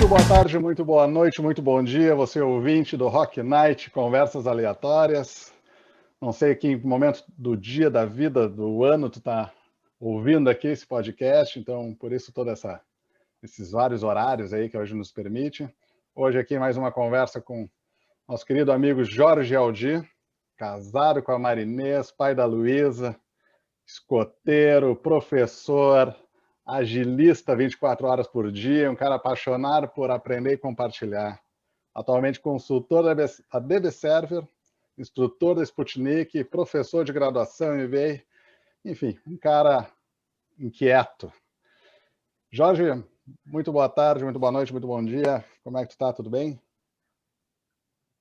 boa tarde, muito boa noite, muito bom dia. Você é ouvinte do Rock Night, conversas aleatórias. Não sei que momento do dia, da vida, do ano tu tá ouvindo aqui esse podcast, então por isso esses vários horários aí que hoje nos permite. Hoje aqui mais uma conversa com nosso querido amigo Jorge Aldi, casado com a Marinês, pai da Luísa, escoteiro, professor, agilista 24 horas por dia, um cara apaixonado por aprender e compartilhar. Atualmente consultor da DB Server, instrutor da Sputnik, professor de graduação em MBA, enfim, um cara inquieto. Jorge, muito boa tarde, muito boa noite, muito bom dia. Como é que tu tá? Tudo bem?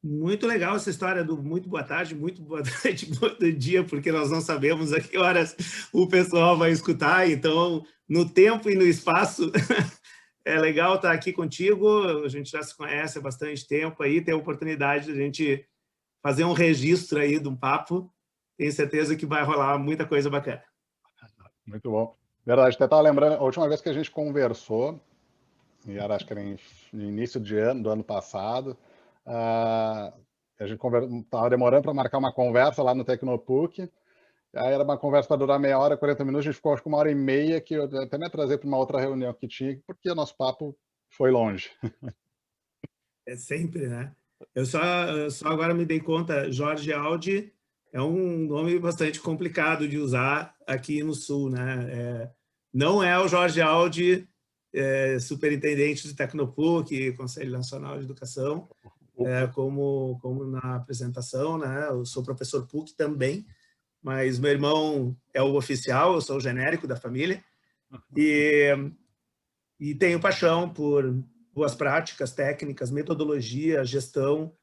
Muito legal essa história do muito boa tarde, muito boa noite, muito dia, porque nós não sabemos a que horas o pessoal vai escutar, então, no tempo e no espaço, é legal estar aqui contigo, a gente já se conhece há bastante tempo aí, tem a oportunidade de a gente fazer um registro aí de um papo, tenho certeza que vai rolar muita coisa bacana. Muito bom. Verdade, até estava lembrando, a última vez que a gente conversou, e acho que era no início do ano passado, a gente estava demorando para marcar uma conversa lá no Tecnopuc, aí era uma conversa para durar meia hora, 40 minutos, a gente ficou acho que 1h30, que eu até me atrasei para uma outra reunião que tinha, porque o nosso papo foi longe. É sempre, né? Eu só agora me dei conta, Jorge Aldi é um nome bastante complicado de usar aqui no Sul, né? Não é o Jorge Aldi, superintendente do Tecnopuc, Conselho Nacional de Educação, como na apresentação, né? Eu sou professor PUC também, mas meu irmão é o oficial, eu sou o genérico da família, e tenho paixão por boas práticas, técnicas, metodologia, gestão,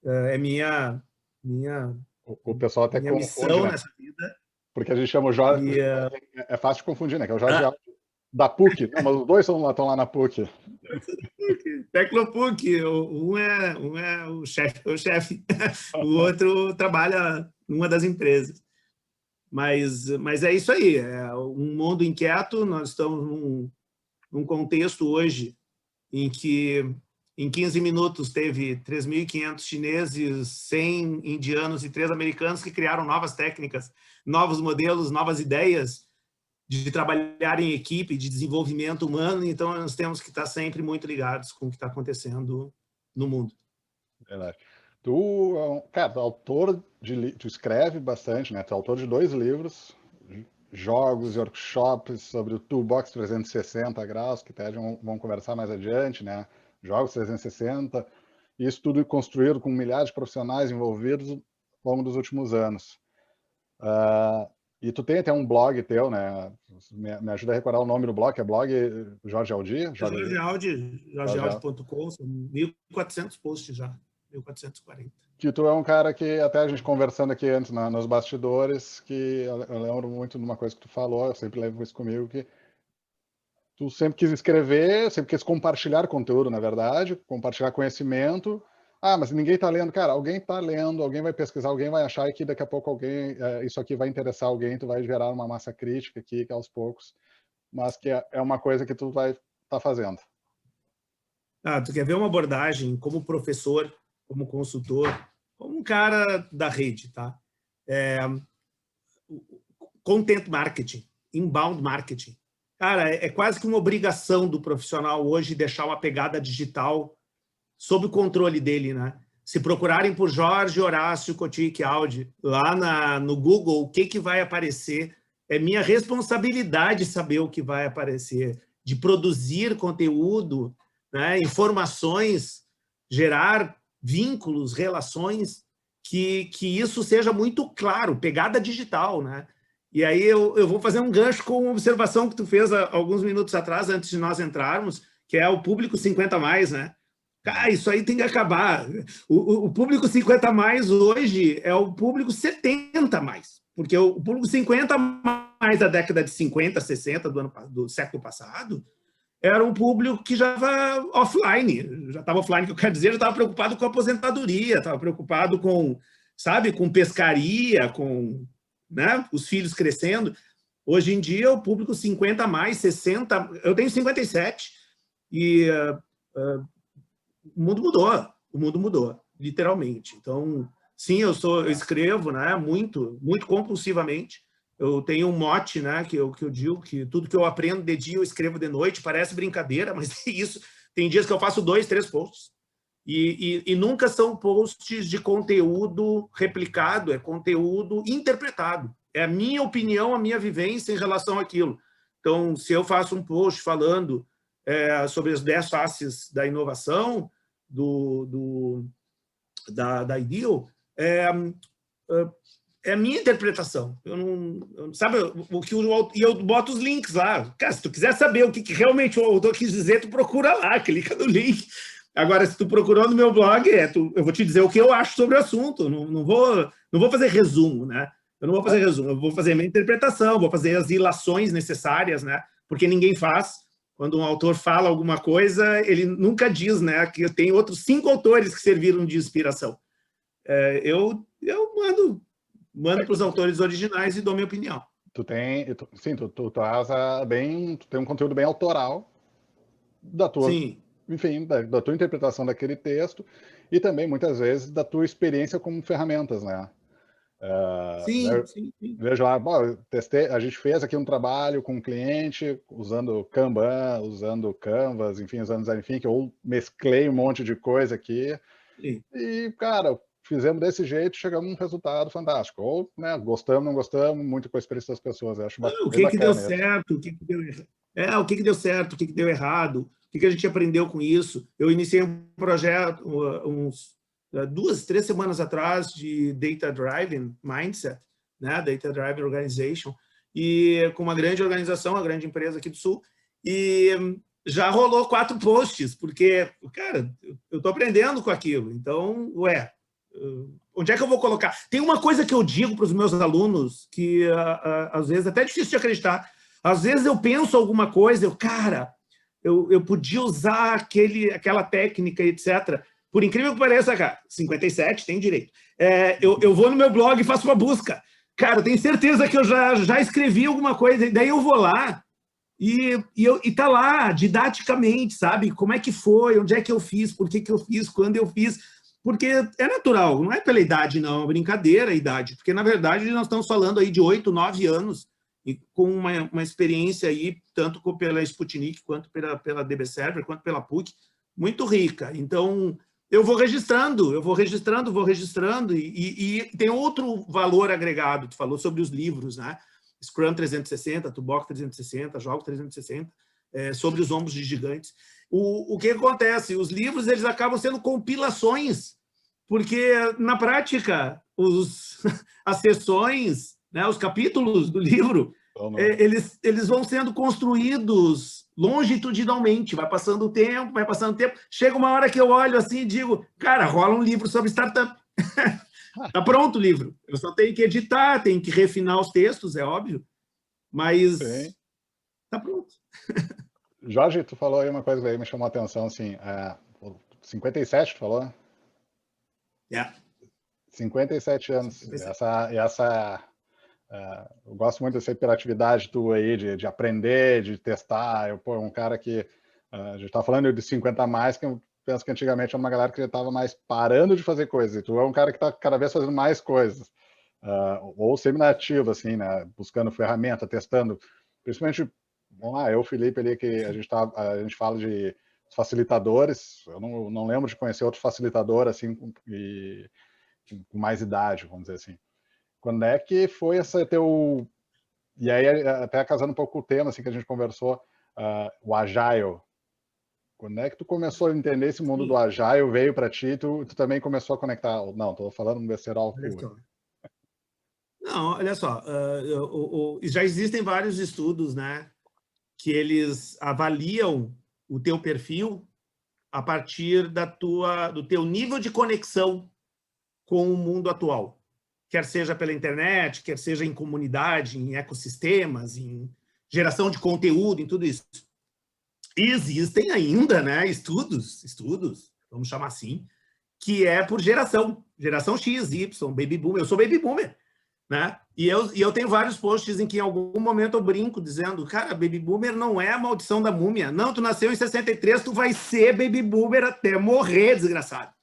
é minha O pessoal até confunde, missão, né? Nessa vida. Porque a gente chama o Jorge, é fácil de confundir, né? Que é o Jorge Aldi da PUC. Não, mas os dois estão lá na PUC. Tecnopuc, um é o chefe, o outro trabalha numa das empresas. Mas é isso aí, é um mundo inquieto, nós estamos num contexto hoje em que em 15 minutos teve 3.500 chineses, 100 indianos e 3 americanos que criaram novas técnicas, novos modelos, novas ideias de trabalhar em equipe, de desenvolvimento humano, então nós temos que estar sempre muito ligados com o que está acontecendo no mundo. Verdade. Tu, cara, tu escreve bastante, né? Tu é autor de 2 livros, jogos e workshops sobre o Toolbox 360 graus, que até vamos conversar mais adiante, né? Jogos 360, isso tudo construído com milhares de profissionais envolvidos ao longo dos últimos anos. E tu tem até um blog teu, né? Me ajuda a recordar o nome do blog, é blog Jorge Aldi? Jorge Aldi, jorgealdi.com, são 1.400 posts já, 1.440. Que tu é um cara que, até a gente conversando aqui antes nos bastidores, que eu lembro muito de uma coisa que tu falou, eu sempre levo isso comigo, que tu sempre quis escrever, sempre quis compartilhar conteúdo, na verdade, compartilhar conhecimento. Mas ninguém está lendo. Cara, alguém está lendo, alguém vai pesquisar, alguém vai achar que daqui a pouco isso aqui vai interessar alguém, tu vai gerar uma massa crítica aqui, que aos poucos, mas que é uma coisa que tu vai estar fazendo. Tu quer ver uma abordagem como professor, como consultor, como um cara da rede, tá? Content marketing, inbound marketing. Cara, é quase que uma obrigação do profissional hoje deixar uma pegada digital sob o controle dele, né? Se procurarem por Jorge Horácio Kotyk Aldi lá no Google, o que vai aparecer? É minha responsabilidade saber o que vai aparecer, de produzir conteúdo, né? Informações, gerar vínculos, relações, que isso seja muito claro, pegada digital, né? E aí eu vou fazer um gancho com uma observação que tu fez há alguns minutos atrás, antes de nós entrarmos, que é o público 50+, né? Cara, isso aí tem que acabar. O público 50+ hoje é o público 70+, porque o público 50+ da década de 50, 60 do século passado era um público que já estava offline, que eu quero dizer, já estava preocupado com a aposentadoria, estava preocupado com, sabe, com pescaria, com, né, os filhos crescendo. Hoje em dia, o público 50+, 60, eu tenho 57, e o mundo mudou, literalmente. Então, sim, eu escrevo, né, muito compulsivamente. Eu tenho um mote, né, que eu digo que tudo que eu aprendo de dia eu escrevo de noite. Parece brincadeira, mas é isso. Tem dias que eu faço 2, 3 posts. E nunca são posts de conteúdo replicado, é conteúdo interpretado. É a minha opinião, a minha vivência em relação àquilo. Então, se eu faço um post falando sobre as 10 faces da inovação da Ideal, é a minha interpretação. Eu não sabe o que e eu boto os links lá. Cara, se tu quiser saber o que realmente o autor quis dizer, tu procura lá, clica no link. Agora, se tu procurou no meu blog, eu vou te dizer o que eu acho sobre o assunto. Não vou fazer resumo, né? Eu não vou fazer resumo, eu vou fazer a minha interpretação, vou fazer as ilações necessárias, né? Porque ninguém faz. Quando um autor fala alguma coisa, ele nunca diz, né, que tem outros 5 autores que serviram de inspiração. Eu mando para os autores originais e dou minha opinião. Tu tem um conteúdo bem autoral da tua, sim, enfim, da tua interpretação daquele texto e também muitas vezes da tua experiência com ferramentas, né? sim. Vejo lá, a gente fez aqui um trabalho com um cliente usando Kanban, usando Canvas, enfim, usando Design Thinking, ou mesclei um monte de coisa aqui. Sim. E, cara, fizemos desse jeito, chegamos a um resultado fantástico. Ou, né, gostamos, não gostamos, muito com a experiência das pessoas. Eu acho o que deu certo, o que deu errado, o que deu certo, o que deu errado, o que a gente aprendeu com isso. Eu iniciei um projeto uns 2, 3 semanas atrás de Data Driven Mindset, né? Data Driven Organization, e com uma grande organização, uma grande empresa aqui do Sul, e já rolou 4 posts, porque, cara, eu estou aprendendo com aquilo. Então, onde é que eu vou colocar? Tem uma coisa que eu digo para os meus alunos que, às vezes, é até difícil de acreditar. Às vezes eu penso alguma coisa, eu podia usar aquela técnica, etc. Por incrível que pareça, cara, 57, tem direito. Eu vou no meu blog e faço uma busca. Cara, eu tenho certeza que eu já escrevi alguma coisa, e daí eu vou lá e tá lá, didaticamente, sabe? Como é que foi, onde é que eu fiz, por que eu fiz, quando eu fiz. Porque é natural, não é pela idade, não, é brincadeira a idade. Porque, na verdade, nós estamos falando aí de 8, 9 anos, e com uma experiência aí, tanto pela Sputnik, quanto pela DB Server, quanto pela PUC, muito rica. Então, eu vou registrando, e tem outro valor agregado. Tu falou sobre os livros, né? Scrum 360, Toolbox 360, Jogos 360, sobre os ombros de gigantes. O que acontece? Os livros eles acabam sendo compilações, porque, na prática, as sessões, né, os capítulos do livro, eles vão sendo construídos longitudinalmente, vai passando o tempo, chega uma hora que eu olho assim e digo, cara, rola um livro sobre startup. Está pronto o livro. Eu só tenho que editar, tenho que refinar os textos, é óbvio, mas está pronto. Jorge, tu falou aí uma coisa que aí me chamou a atenção, assim, 57, tu falou? 57 anos. 57. Eu gosto muito dessa hiperatividade tua aí, de aprender, de testar. Um cara que... a gente tá falando de 50 a mais, que eu penso que antigamente era uma galera que já estava mais parando de fazer coisas. E tu é um cara que está cada vez fazendo mais coisas. Ou semi-nativo, assim, né? Buscando ferramenta, testando. Principalmente, vamos lá, eu, Felipe, ali, que a gente fala de facilitadores. Eu não lembro de conhecer outro facilitador, assim, com mais idade, vamos dizer assim. Quando é que foi essa teu... E aí, até casando um pouco com o tema, assim, que a gente conversou, o Agile. Quando é que tu começou a entender esse mundo do Agile, veio para ti, tu também começou a conectar? Não, estou falando um besterol puro. Não, olha só, já existem vários estudos, né, que eles avaliam o teu perfil a partir do teu nível de conexão com o mundo atual. Quer seja pela internet, quer seja em comunidade, em ecossistemas, em geração de conteúdo, em tudo isso. E existem ainda, né, estudos, vamos chamar assim, que é por geração X, Y, Baby Boomer. Eu sou Baby Boomer. né? E eu tenho vários posts em que em algum momento eu brinco dizendo, cara, baby boomer não é a maldição da múmia. Não, tu nasceu em 63, tu vai ser baby boomer até morrer, desgraçado.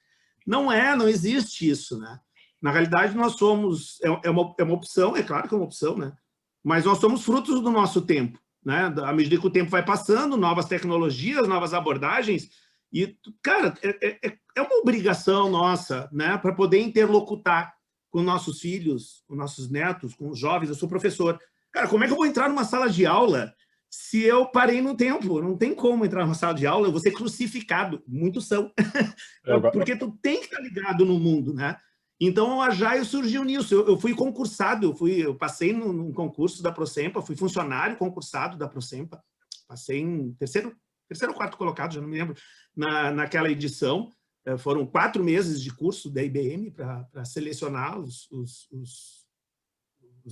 Não é, não existe isso, né? Na realidade, nós somos... É uma opção, é claro que é uma opção, né? Mas nós somos frutos do nosso tempo, né? À medida que o tempo vai passando, novas tecnologias, novas abordagens, e, cara, é uma obrigação nossa, né? Para poder interlocutar com nossos filhos, com nossos netos, com os jovens. Eu sou professor. Cara, como é que eu vou entrar numa sala de aula se eu parei no tempo? Não tem como entrar numa sala de aula, eu vou ser crucificado. Muitos são. Porque tu tem que estar ligado no mundo, né? Então, o Agile surgiu nisso. Eu fui concursado, eu passei num concurso da Procempa, fui funcionário concursado da Procempa, passei em terceiro ou quarto colocado, já não me lembro, naquela edição. Foram 4 meses de curso da IBM para selecionar os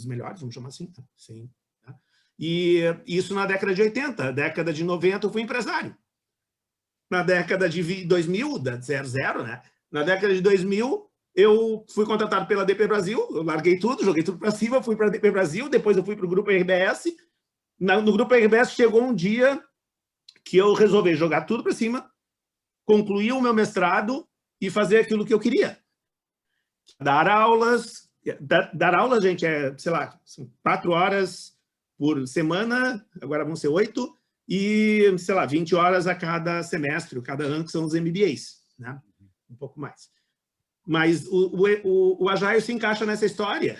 melhores, vamos chamar assim. Sim, tá? E isso na década de 80. Na década de 90 eu fui empresário. Na década de 2000, da 00, né? Na década de 2000, eu fui contratado pela DP Brasil, eu larguei tudo, joguei tudo para cima, fui para a DP Brasil, depois eu fui para o Grupo RBS. No Grupo RBS chegou um dia que eu resolvi jogar tudo para cima, concluir o meu mestrado e fazer aquilo que eu queria. Dar aulas, gente, sei lá, são 4 horas por semana, agora vão ser 8, e, sei lá, 20 horas a cada semestre, cada ano, que são os MBAs, né? Um pouco mais. Mas o Agile se encaixa nessa história,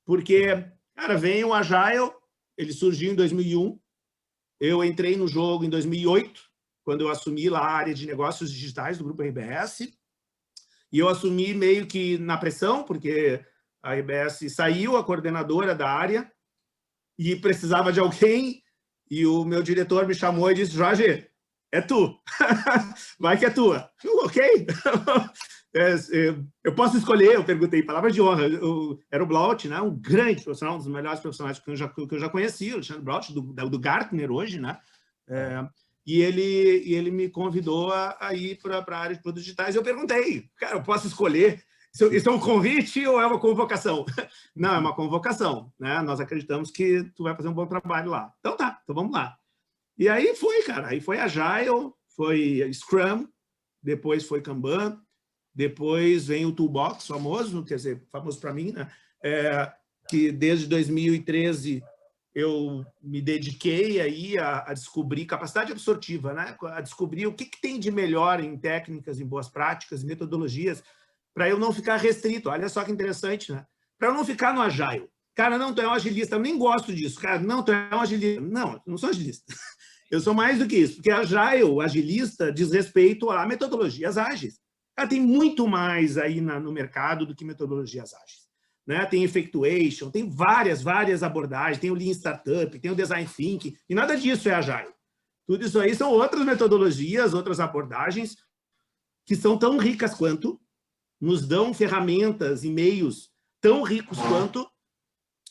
porque, cara, vem o Agile, ele surgiu em 2001, eu entrei no jogo em 2008, quando eu assumi lá a área de negócios digitais do Grupo RBS, e eu assumi meio que na pressão, porque a RBS saiu, a coordenadora da área, e precisava de alguém, e o meu diretor me chamou e disse, Jorge, é tu, vai que é tua. Ok. Eu posso escolher, eu perguntei, palavra de honra, era o Blaut, né? Um grande profissional, um dos melhores profissionais que eu já conheci, o Alexandre Blaut, do Gartner hoje, né? E ele me convidou a ir para a área de produtos digitais. Eu perguntei, cara, eu posso escolher? Isso é um convite ou é uma convocação? Não, é uma convocação, né? Nós acreditamos que tu vai fazer um bom trabalho lá. Então tá, então vamos lá. E aí foi, cara, aí foi Agile, foi Scrum, depois foi Kanban, depois vem o Toolbox, famoso, quer dizer, famoso para mim, né? Que desde 2013 eu me dediquei aí a descobrir capacidade absortiva, né? A descobrir o que tem de melhor em técnicas, em boas práticas, em metodologias, para eu não ficar restrito. Olha só que interessante, né? Para eu não ficar no Agile. Cara, não, tu é um agilista, eu nem gosto disso. Cara, não, tu é um agilista. Não, eu não sou agilista. Eu sou mais do que isso, porque Agile, agilista, diz respeito a metodologias ágeis. Cara, tem muito mais aí no mercado do que metodologias ágeis. Né? Tem Effectuation, tem várias abordagens, tem o Lean Startup, tem o Design Thinking, e nada disso é Agile. Tudo isso aí são outras metodologias, outras abordagens, que são tão ricas quanto, nos dão ferramentas e meios tão ricos quanto,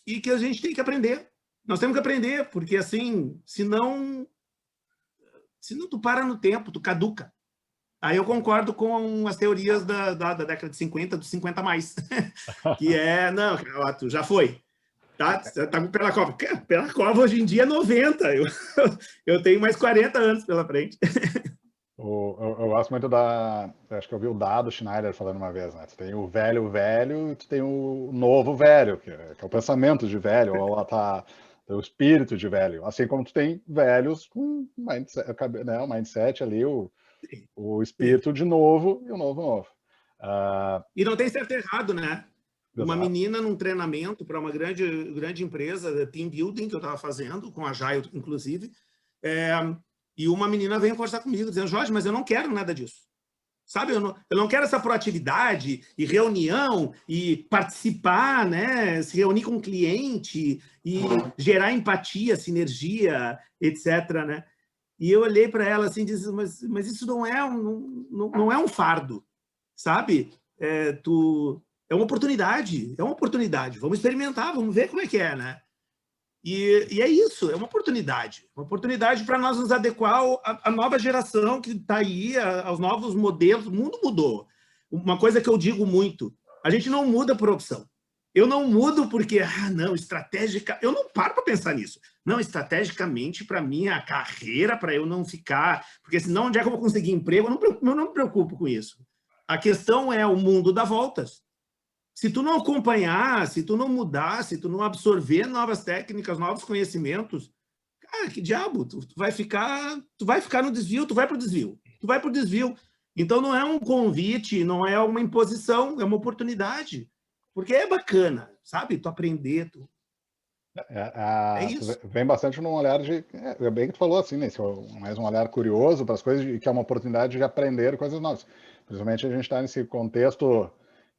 e que a gente tem que aprender. Nós temos que aprender, porque assim, senão tu para no tempo, tu caduca. Aí eu concordo com as teorias da década de 50, dos 50 mais, que não, tu já foi, tá pela cova hoje em dia é 90, eu tenho mais 40 anos pela frente. Eu gosto muito acho que eu vi o Dado Schneider falando uma vez, né? Tu tem o velho e tu tem o novo velho, que é o pensamento de velho, ou o espírito de velho, assim como tu tem velhos com mindset, né? O mindset ali, o espírito de novo e o novo. E não tem certo e errado, né? Exato. Uma menina num treinamento para uma grande empresa, team building, que eu estava fazendo, com a Agile, inclusive, e uma menina veio conversar comigo, dizendo, Jorge, mas eu não quero nada disso. Sabe, eu não quero essa proatividade e reunião e participar, né? Se reunir com o cliente e gerar empatia, sinergia, etc., né? E eu olhei para ela assim e disse, mas isso não é um fardo, sabe? É uma oportunidade, vamos experimentar, vamos ver como é que é, né? E é isso, é uma oportunidade para nós nos adequar à nova geração que está aí, aos novos modelos. O mundo mudou. Uma coisa que eu digo muito, a gente não muda por opção, Eu não mudo porque, não, estratégica... Eu não paro para pensar nisso. Não, estrategicamente, para minha carreira, para eu não ficar... Porque senão, onde é que eu vou conseguir emprego? Eu não me preocupo com isso. A questão é o mundo dá voltas. Se tu não acompanhar, se tu não mudar, se tu não absorver novas técnicas, novos conhecimentos, cara, que diabo, tu vai ficar no desvio, tu vai para o desvio. Então, não é um convite, não é uma imposição, é uma oportunidade. Porque é bacana, sabe? Tu aprender, é isso. Vem bastante num olhar de... É bem que tu falou assim, né? Mais um olhar curioso para as coisas, que é uma oportunidade de aprender coisas novas. Principalmente a gente está nesse contexto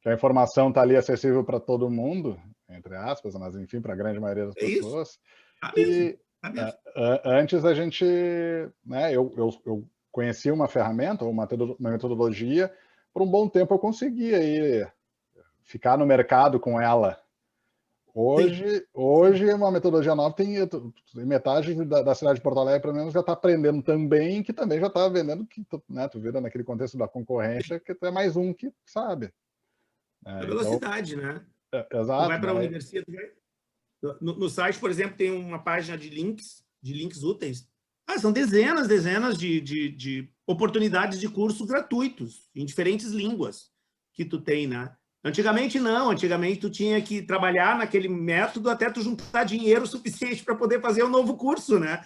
que a informação está ali acessível para todo mundo, entre aspas, mas enfim, para a grande maioria das É isso. pessoas. Tá mesmo. Que Tá mesmo. antes a gente... Né, eu conhecia uma ferramenta, uma metodologia, por um bom tempo eu conseguia aí ficar no mercado com ela. Hoje uma metodologia nova tem metade da cidade de Porto Alegre, pelo menos, já está aprendendo também, que também já está vendendo, que né, tu vira naquele contexto da concorrência, que tu é mais um que sabe. A velocidade, então, né? Exato. Tu vai para a universidade. No site, por exemplo, tem uma página de links úteis. São dezenas de oportunidades de cursos gratuitos, em diferentes línguas que tu tem, né? Antigamente, não. Antigamente, tu tinha que trabalhar naquele método até tu juntar dinheiro suficiente para poder fazer um novo curso, né?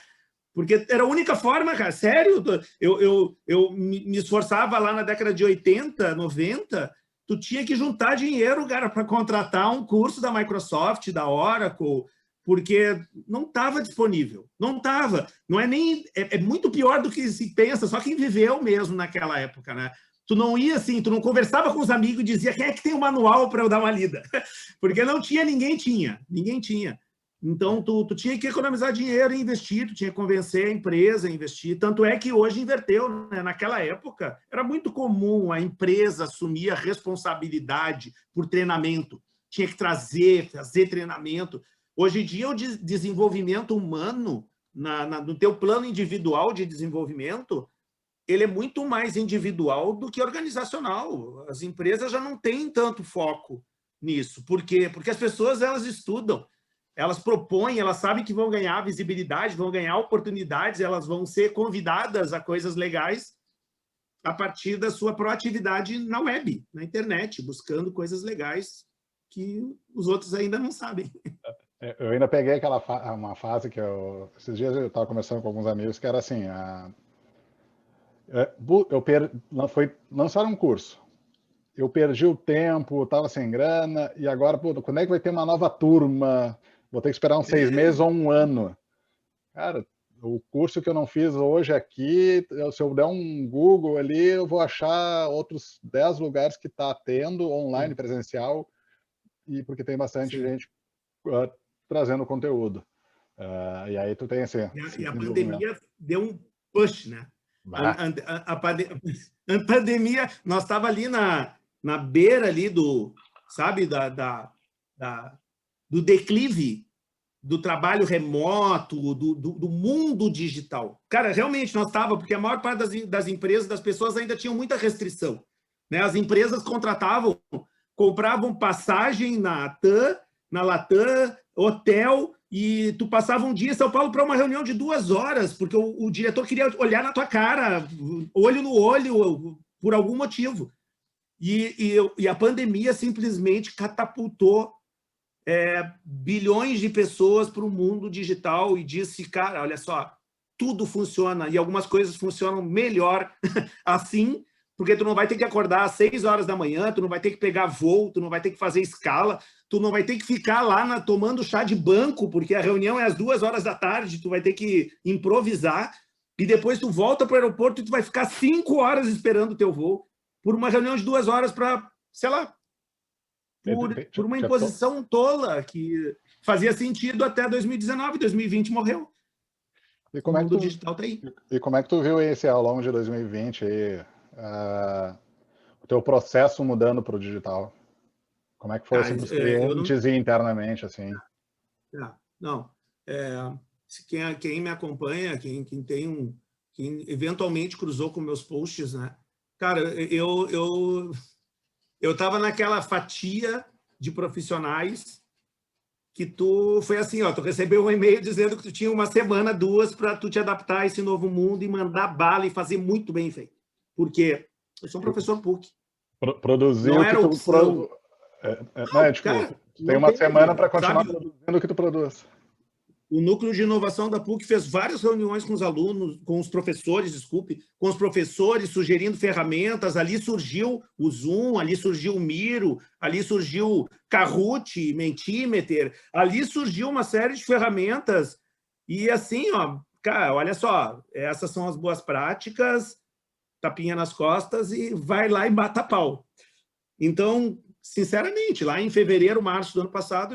Porque era a única forma, cara. Sério, eu me esforçava lá na década de 80, 90, tu tinha que juntar dinheiro, cara, para contratar um curso da Microsoft, da Oracle, porque não estava disponível. Não estava. Não é nem... É muito pior do que se pensa, só quem viveu mesmo naquela época, né? Tu não ia assim, tu não conversava com os amigos e dizia quem é que tem um manual para eu dar uma lida. Porque não tinha, ninguém tinha. Então, tu tinha que economizar dinheiro e investir, tu tinha que convencer a empresa a investir. Tanto é que hoje inverteu, né? Naquela época, era muito comum a empresa assumir a responsabilidade por treinamento. Tinha que fazer treinamento. Hoje em dia, o desenvolvimento humano, no teu plano individual de desenvolvimento, ele é muito mais individual do que organizacional. As empresas já não têm tanto foco nisso. Por quê? Porque as pessoas, elas estudam, elas propõem, elas sabem que vão ganhar visibilidade, vão ganhar oportunidades, elas vão ser convidadas a coisas legais a partir da sua proatividade na web, na internet, buscando coisas legais que os outros ainda não sabem. Eu ainda peguei uma fase que esses dias eu estava conversando com alguns amigos que era assim, lançaram um curso, eu perdi o tempo, estava sem grana, e agora, quando é que vai ter uma nova turma? Vou ter que esperar uns 6 meses ou um ano. Cara, o curso que eu não fiz hoje aqui, se eu der um Google ali, eu vou achar outros 10 lugares que está tendo, online, presencial, e porque tem bastante gente trazendo conteúdo. E aí tu tem esse E a pandemia deu um push, né? A pandemia, nós estávamos ali na beira ali do, sabe, do declive do trabalho remoto, do mundo digital. Cara, realmente nós estávamos, porque a maior parte das empresas, das pessoas ainda tinham muita restrição, né? As empresas compravam passagem na Latam, hotel, e tu passava um dia em São Paulo para uma reunião de 2 horas, porque o diretor queria olhar na tua cara, olho no olho, por algum motivo. E a pandemia simplesmente catapultou bilhões de pessoas para o mundo digital e disse, cara, olha só, tudo funciona, e algumas coisas funcionam melhor assim, porque tu não vai ter que acordar às 6 horas da manhã, tu não vai ter que pegar voo, tu não vai ter que fazer escala, tu não vai ter que ficar lá tomando chá de banco, porque a reunião é às 2 horas da tarde, tu vai ter que improvisar, e depois tu volta para o aeroporto e tu vai ficar 5 horas esperando o teu voo, por uma reunião de 2 horas para, sei lá, por uma imposição tola que fazia sentido até 2019, 2020 morreu. E como o mundo digital está aí. E como é que tu viu esse ao longo de 2020 aí, o teu processo mudando para o digital? Como é que foi assim, para os clientes e internamente assim? Não, quem me acompanha, quem eventualmente cruzou com meus posts, né? Cara, eu estava naquela fatia de profissionais que tu foi assim, ó, tu recebeu um e-mail dizendo que tu tinha uma semana, 2, para tu te adaptar a esse novo mundo e mandar bala e fazer muito bem feito. Porque eu sou um professor PUC. Produzir Não o que era opção. né? Tipo, Cara, tu tem não uma teve, semana para continuar sabe? produzindo o que tu produz. O núcleo de inovação da PUC fez várias reuniões com os alunos, com os professores, desculpe, com os professores, sugerindo ferramentas. Ali surgiu o Zoom, ali surgiu o Miro, ali surgiu Kahoot, Mentimeter, ali surgiu uma série de ferramentas. E assim, ó, cara, olha só, essas são as boas práticas, tapinha nas costas e vai lá e bata pau. Então, sinceramente, lá em fevereiro, março do ano passado,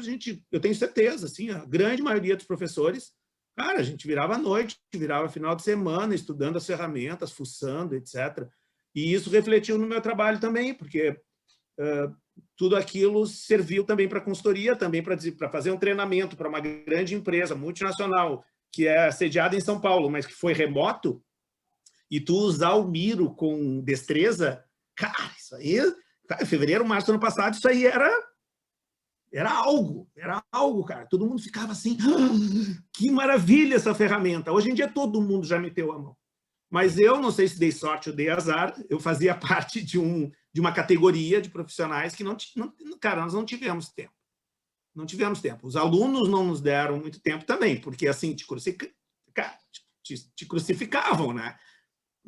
eu tenho certeza, assim, a grande maioria dos professores, cara, a gente virava à noite, virava final de semana, estudando as ferramentas, fuçando, etc. E isso refletiu no meu trabalho também, porque tudo aquilo serviu também para consultoria, também para fazer um treinamento para uma grande empresa multinacional, que é sediada em São Paulo, mas que foi remoto, e tu usar o Miro com destreza, cara, isso aí... Em fevereiro, março do ano passado, isso aí era algo, cara. Todo mundo ficava assim, que maravilha essa ferramenta. Hoje em dia, todo mundo já meteu a mão. Mas eu não sei se dei sorte ou dei azar, eu fazia parte de uma categoria de profissionais que cara, nós não tivemos tempo. Não tivemos tempo. Os alunos não nos deram muito tempo também, porque assim, te crucificavam, né?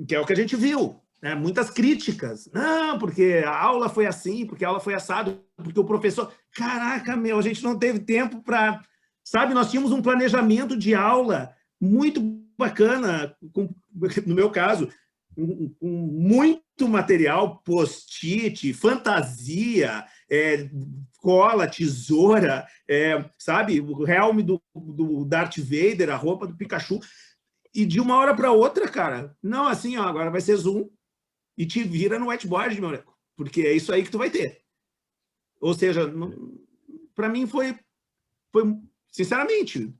Que é o que a gente viu. Muitas críticas. Não, porque a aula foi assim, porque a aula foi assado, porque o professor... Caraca, meu, a gente não teve tempo para... Sabe, nós tínhamos um planejamento de aula muito bacana, no meu caso, com muito material, post-it, fantasia, cola, tesoura, sabe, o helm do Darth Vader, a roupa do Pikachu. E de uma hora para outra, cara, não, assim, ó, agora vai ser Zoom, e te vira no whiteboard, meu amigo, porque é isso aí que tu vai ter. Ou seja, para mim foi sinceramente,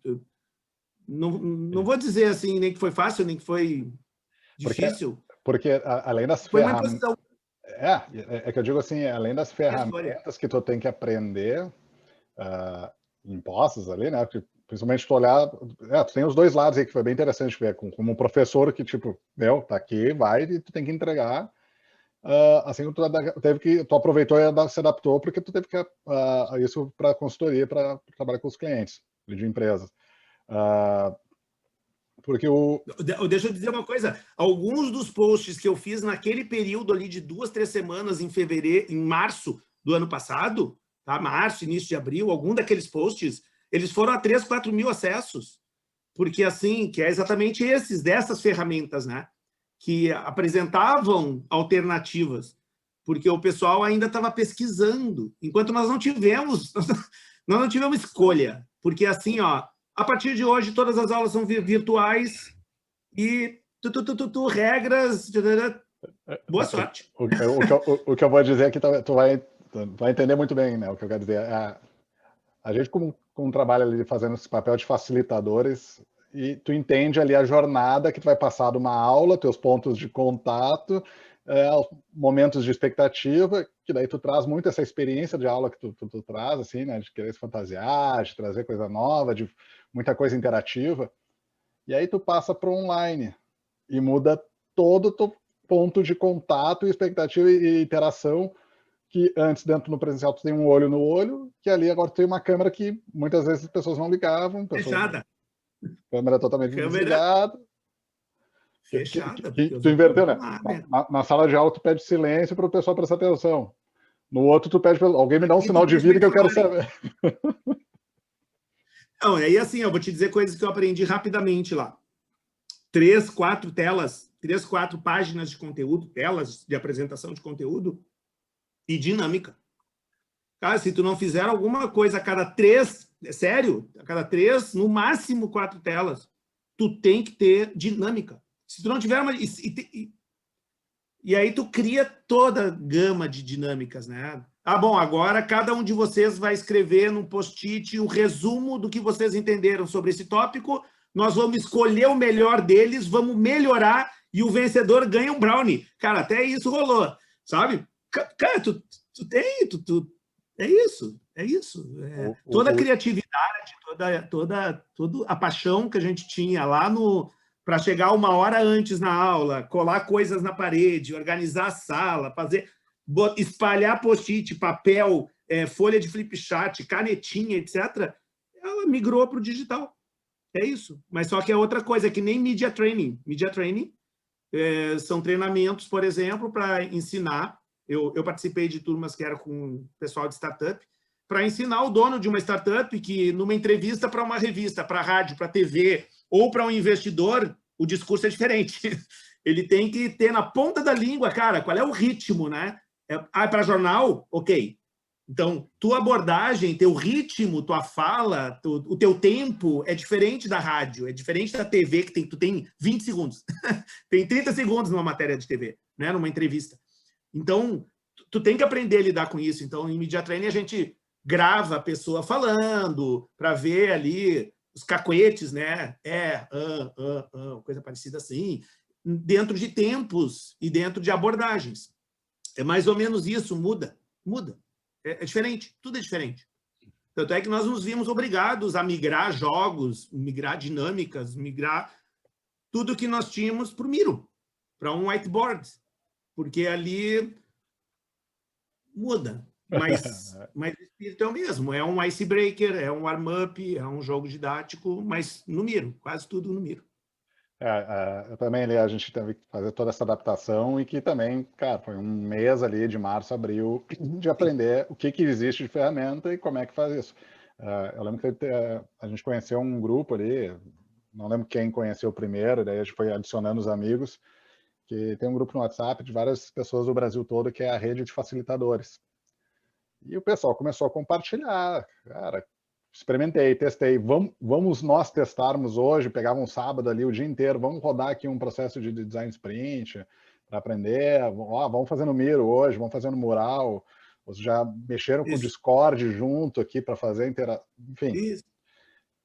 não vou dizer assim, nem que foi fácil, nem que foi difícil. Porque além das foi uma imposição. É que eu digo assim, além das ferramentas que tu tem que aprender, impostas ali, né? Porque, principalmente tu olhar, tu tem os dois lados aí que foi bem interessante ver, como um professor que tipo, tá aqui, vai e tu tem que entregar, assim tu aproveitou e se adaptou porque tu teve que isso para consultoria, para trabalhar com os clientes de empresas. Porque Deixa eu dizer uma coisa, alguns dos posts que eu fiz naquele período ali de 2, 3 semanas em março do ano passado, tá? Março, início de abril, algum daqueles posts, eles foram a 3, 4 mil acessos, porque assim, que é exatamente dessas ferramentas, né? Que apresentavam alternativas, porque o pessoal ainda estava pesquisando, enquanto nós não tivemos escolha, porque assim, ó, a partir de hoje todas as aulas são virtuais e regras, boa sorte. O que eu vou dizer é que tu vai entender muito bem, né? O que eu quero dizer a gente com trabalho ali fazendo esse papel de facilitadores, e tu entende ali a jornada que tu vai passar de uma aula, teus pontos de contato, momentos de expectativa, que daí tu traz muito essa experiência de aula que tu traz, assim, né, de querer se fantasiar, de trazer coisa nova, de muita coisa interativa, e aí tu passa para o online e muda todo o teu ponto de contato, expectativa e interação, que antes dentro no presencial tu tem um olho no olho, que ali agora tu tem uma câmera que muitas vezes as pessoas não ligavam, fechada, câmera totalmente desligada, fechada, tu inverteu, né? Na sala de aula tu pede silêncio para o pessoal prestar atenção, no outro tu pede alguém me dá um sinal de vida que eu quero saber. Não, aí assim, eu vou te dizer coisas que eu aprendi rapidamente lá. 3, 4 telas, 3, 4 páginas de conteúdo, telas de apresentação de conteúdo e dinâmica. Cara, se tu não fizer alguma coisa a cada 3, sério, a cada 3, no máximo 4 telas, tu tem que ter dinâmica. Se tu não tiver uma... E aí tu cria toda a gama de dinâmicas, né? Bom, agora cada um de vocês vai escrever num post-it o resumo do que vocês entenderam sobre esse tópico. Nós vamos escolher o melhor deles, vamos melhorar e o vencedor ganha um brownie. Cara, até isso rolou, sabe? Cara, É isso, é isso. Toda a criatividade, toda a paixão que a gente tinha lá para chegar 1 hora antes na aula, colar coisas na parede, organizar a sala, espalhar post-it, papel, folha de flip chart, canetinha, etc., ela migrou para o digital. É isso. Mas só que é outra coisa, que nem media training. Media training são treinamentos, por exemplo, para ensinar. Eu participei de turmas que eram com o pessoal de startup, para ensinar o dono de uma startup que, numa entrevista para uma revista, para rádio, para TV, ou para um investidor, o discurso é diferente. Ele tem que ter na ponta da língua, cara, qual é o ritmo, né? Para jornal? Ok. Então, tua abordagem, teu ritmo, tua fala, o teu tempo é diferente da rádio, é diferente da TV, que tu tem 20 segundos. Tem 30 segundos numa matéria de TV, né? Numa entrevista. Então, tu tem que aprender a lidar com isso. Então, em Media Training, a gente grava a pessoa falando para ver ali os cacuetes, né? Coisa parecida assim, dentro de tempos e dentro de abordagens. É mais ou menos isso, muda. É diferente, tudo é diferente. Tanto é que nós nos vimos obrigados a migrar jogos, migrar dinâmicas, migrar tudo que nós tínhamos para o Miro, para um whiteboard. Porque ali muda, mas o espírito é o mesmo. É um icebreaker, é um warm-up, é um jogo didático, mas no Miro, quase tudo no Miro. Eu também, a gente teve que fazer toda essa adaptação e que também, cara, foi um mês ali de março, abril, de aprender o que existe de ferramenta e como é que faz isso. Eu lembro que a gente conheceu um grupo ali, não lembro quem conheceu primeiro, daí a gente foi adicionando os amigos, que tem um grupo no WhatsApp de várias pessoas do Brasil todo, que é a rede de facilitadores. E o pessoal começou a compartilhar, cara, experimentei, testei, vamos nós testarmos hoje, pegava um sábado ali o dia inteiro, vamos rodar aqui um processo de design sprint para aprender, vamos fazer no Miro hoje, vamos fazer no Mural, vocês já mexeram com o Discord junto aqui para fazer enfim. Isso.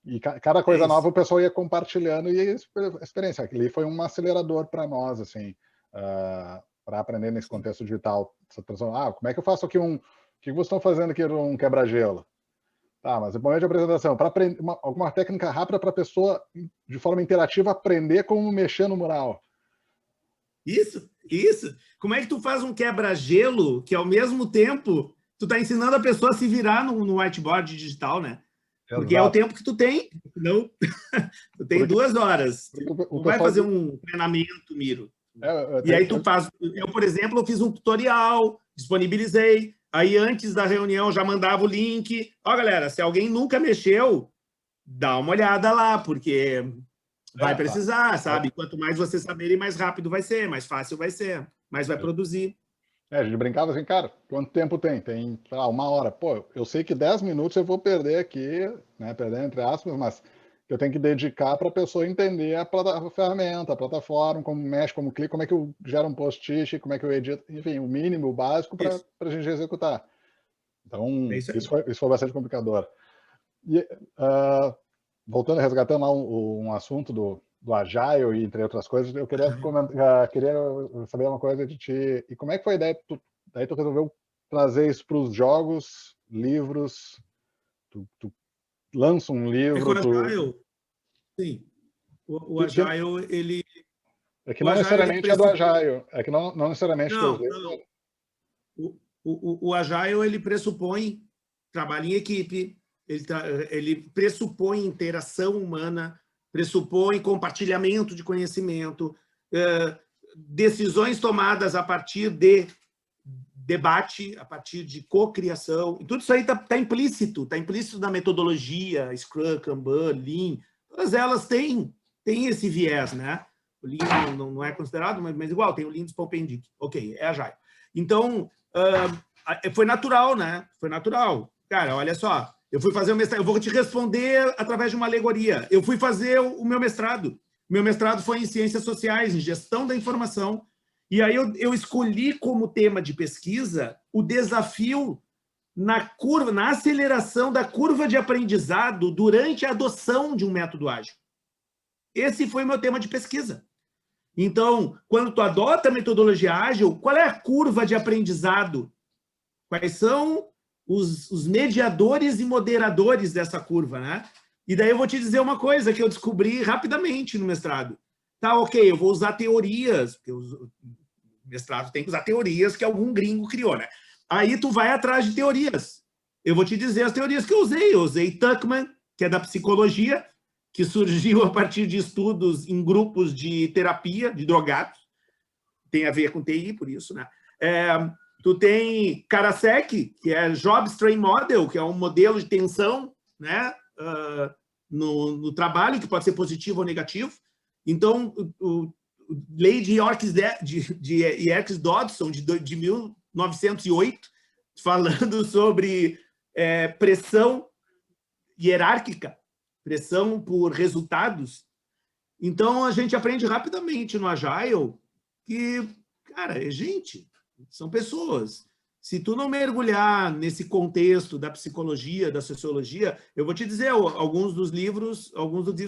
E cada coisa nova o pessoal ia compartilhando e a experiência ali foi um acelerador para nós, assim, para aprender nesse contexto digital. Como é que eu faço aqui o que vocês estão fazendo aqui um quebra-gelo? Tá, mas no momento de apresentação, para aprender alguma técnica rápida para a pessoa, de forma interativa, aprender como mexer no mural. Isso. Como é que tu faz um quebra-gelo que, ao mesmo tempo, tu está ensinando a pessoa a se virar no whiteboard digital, né? Porque é o tempo que tu tem. Não, tu tem 2 horas. Tu vai fazer um treinamento, Miro. E aí tu faz... Eu, por exemplo, eu fiz um tutorial, disponibilizei. Aí, antes da reunião, já mandava o link. Galera, se alguém nunca mexeu, dá uma olhada lá, porque vai precisar, sabe? Quanto mais você saberem, mais rápido vai ser, mais fácil vai ser, mais vai produzir. A gente brincava assim, cara, quanto tempo tem? Tem, sei lá, 1 hora. Pô, eu sei que 10 minutos eu vou perder aqui, né? Perder entre aspas, mas eu tenho que dedicar para a pessoa entender a ferramenta, a plataforma, como mexe, como clica, como é que eu gero um post-it, como é que eu edito, enfim, o mínimo, o básico para a gente executar. Então, isso foi bastante complicador. E, voltando, resgatando lá um assunto do Agile e entre outras coisas, eu queria saber uma coisa de ti. E como é que foi a ideia? Daí tu resolveu trazer isso para os jogos, livros, tu lança um livro... Agile, sim. O Agile, ele... É que não necessariamente é do Agile. É que não necessariamente... Não. O Agile, ele pressupõe trabalho em equipe, ele pressupõe interação humana, pressupõe compartilhamento de conhecimento, decisões tomadas a partir de debate, a partir de cocriação. E tudo isso aí está implícito na metodologia, Scrum, Kanban, Lean. Todas elas têm esse viés, né? O Lean não é considerado, mas igual, tem o Lean do Pompendick. Ok, é Agile. Então, foi natural, né? Foi natural. Cara, olha só, eu fui fazer o mestrado, eu vou te responder através de uma alegoria. Eu fui fazer o meu mestrado. Meu mestrado foi em Ciências Sociais, em Gestão da Informação. E aí eu escolhi como tema de pesquisa o desafio na aceleração da curva de aprendizado durante a adoção de um método ágil. Esse foi o meu tema de pesquisa. Então, quando tu adota a metodologia ágil, qual é a curva de aprendizado? Quais são os mediadores e moderadores dessa curva, né? E daí eu vou te dizer uma coisa que eu descobri rapidamente no mestrado. Tá, ok, eu vou usar teorias, porque o mestrado tem que usar teorias que algum gringo criou, né? Aí tu vai atrás de teorias. Eu vou te dizer as teorias que eu usei. Eu usei Tuckman, que é da psicologia, que surgiu a partir de estudos em grupos de terapia de drogados. Tem a ver com TI, por isso, né? Tu tem Karasek, que é Job Strain Model, que é um modelo de tensão, né? No trabalho, que pode ser positivo ou negativo. Então, lei de Yerkes-Dodson, de 1908, falando sobre pressão hierárquica, pressão por resultados. Então, a gente aprende rapidamente no Agile que, cara, é gente, são pessoas. Se tu não mergulhar nesse contexto da psicologia, da sociologia, eu vou te dizer, alguns dos livros,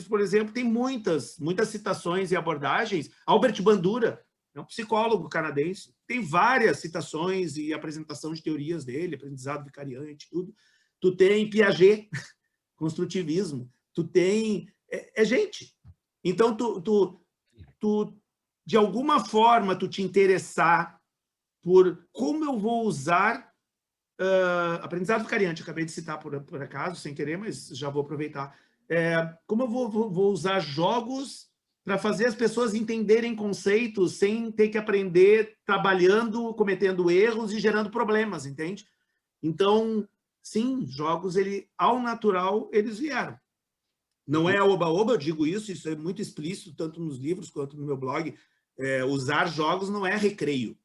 por exemplo, tem muitas citações e abordagens. Albert Bandura é um psicólogo canadense, tem várias citações e apresentação de teorias dele, aprendizado vicariante, tudo. Tu tem Piaget, construtivismo, tu tem... É gente. Então, tu de alguma forma, tu te interessar por como eu vou usar aprendizado vicariante, acabei de citar por acaso, sem querer, mas já vou aproveitar. Como eu vou usar jogos para fazer as pessoas entenderem conceitos sem ter que aprender trabalhando, cometendo erros e gerando problemas, entende? Então, sim, jogos, ao natural, eles vieram. Não é oba-oba, eu digo isso é muito explícito, tanto nos livros quanto no meu blog. Usar jogos não é recreio.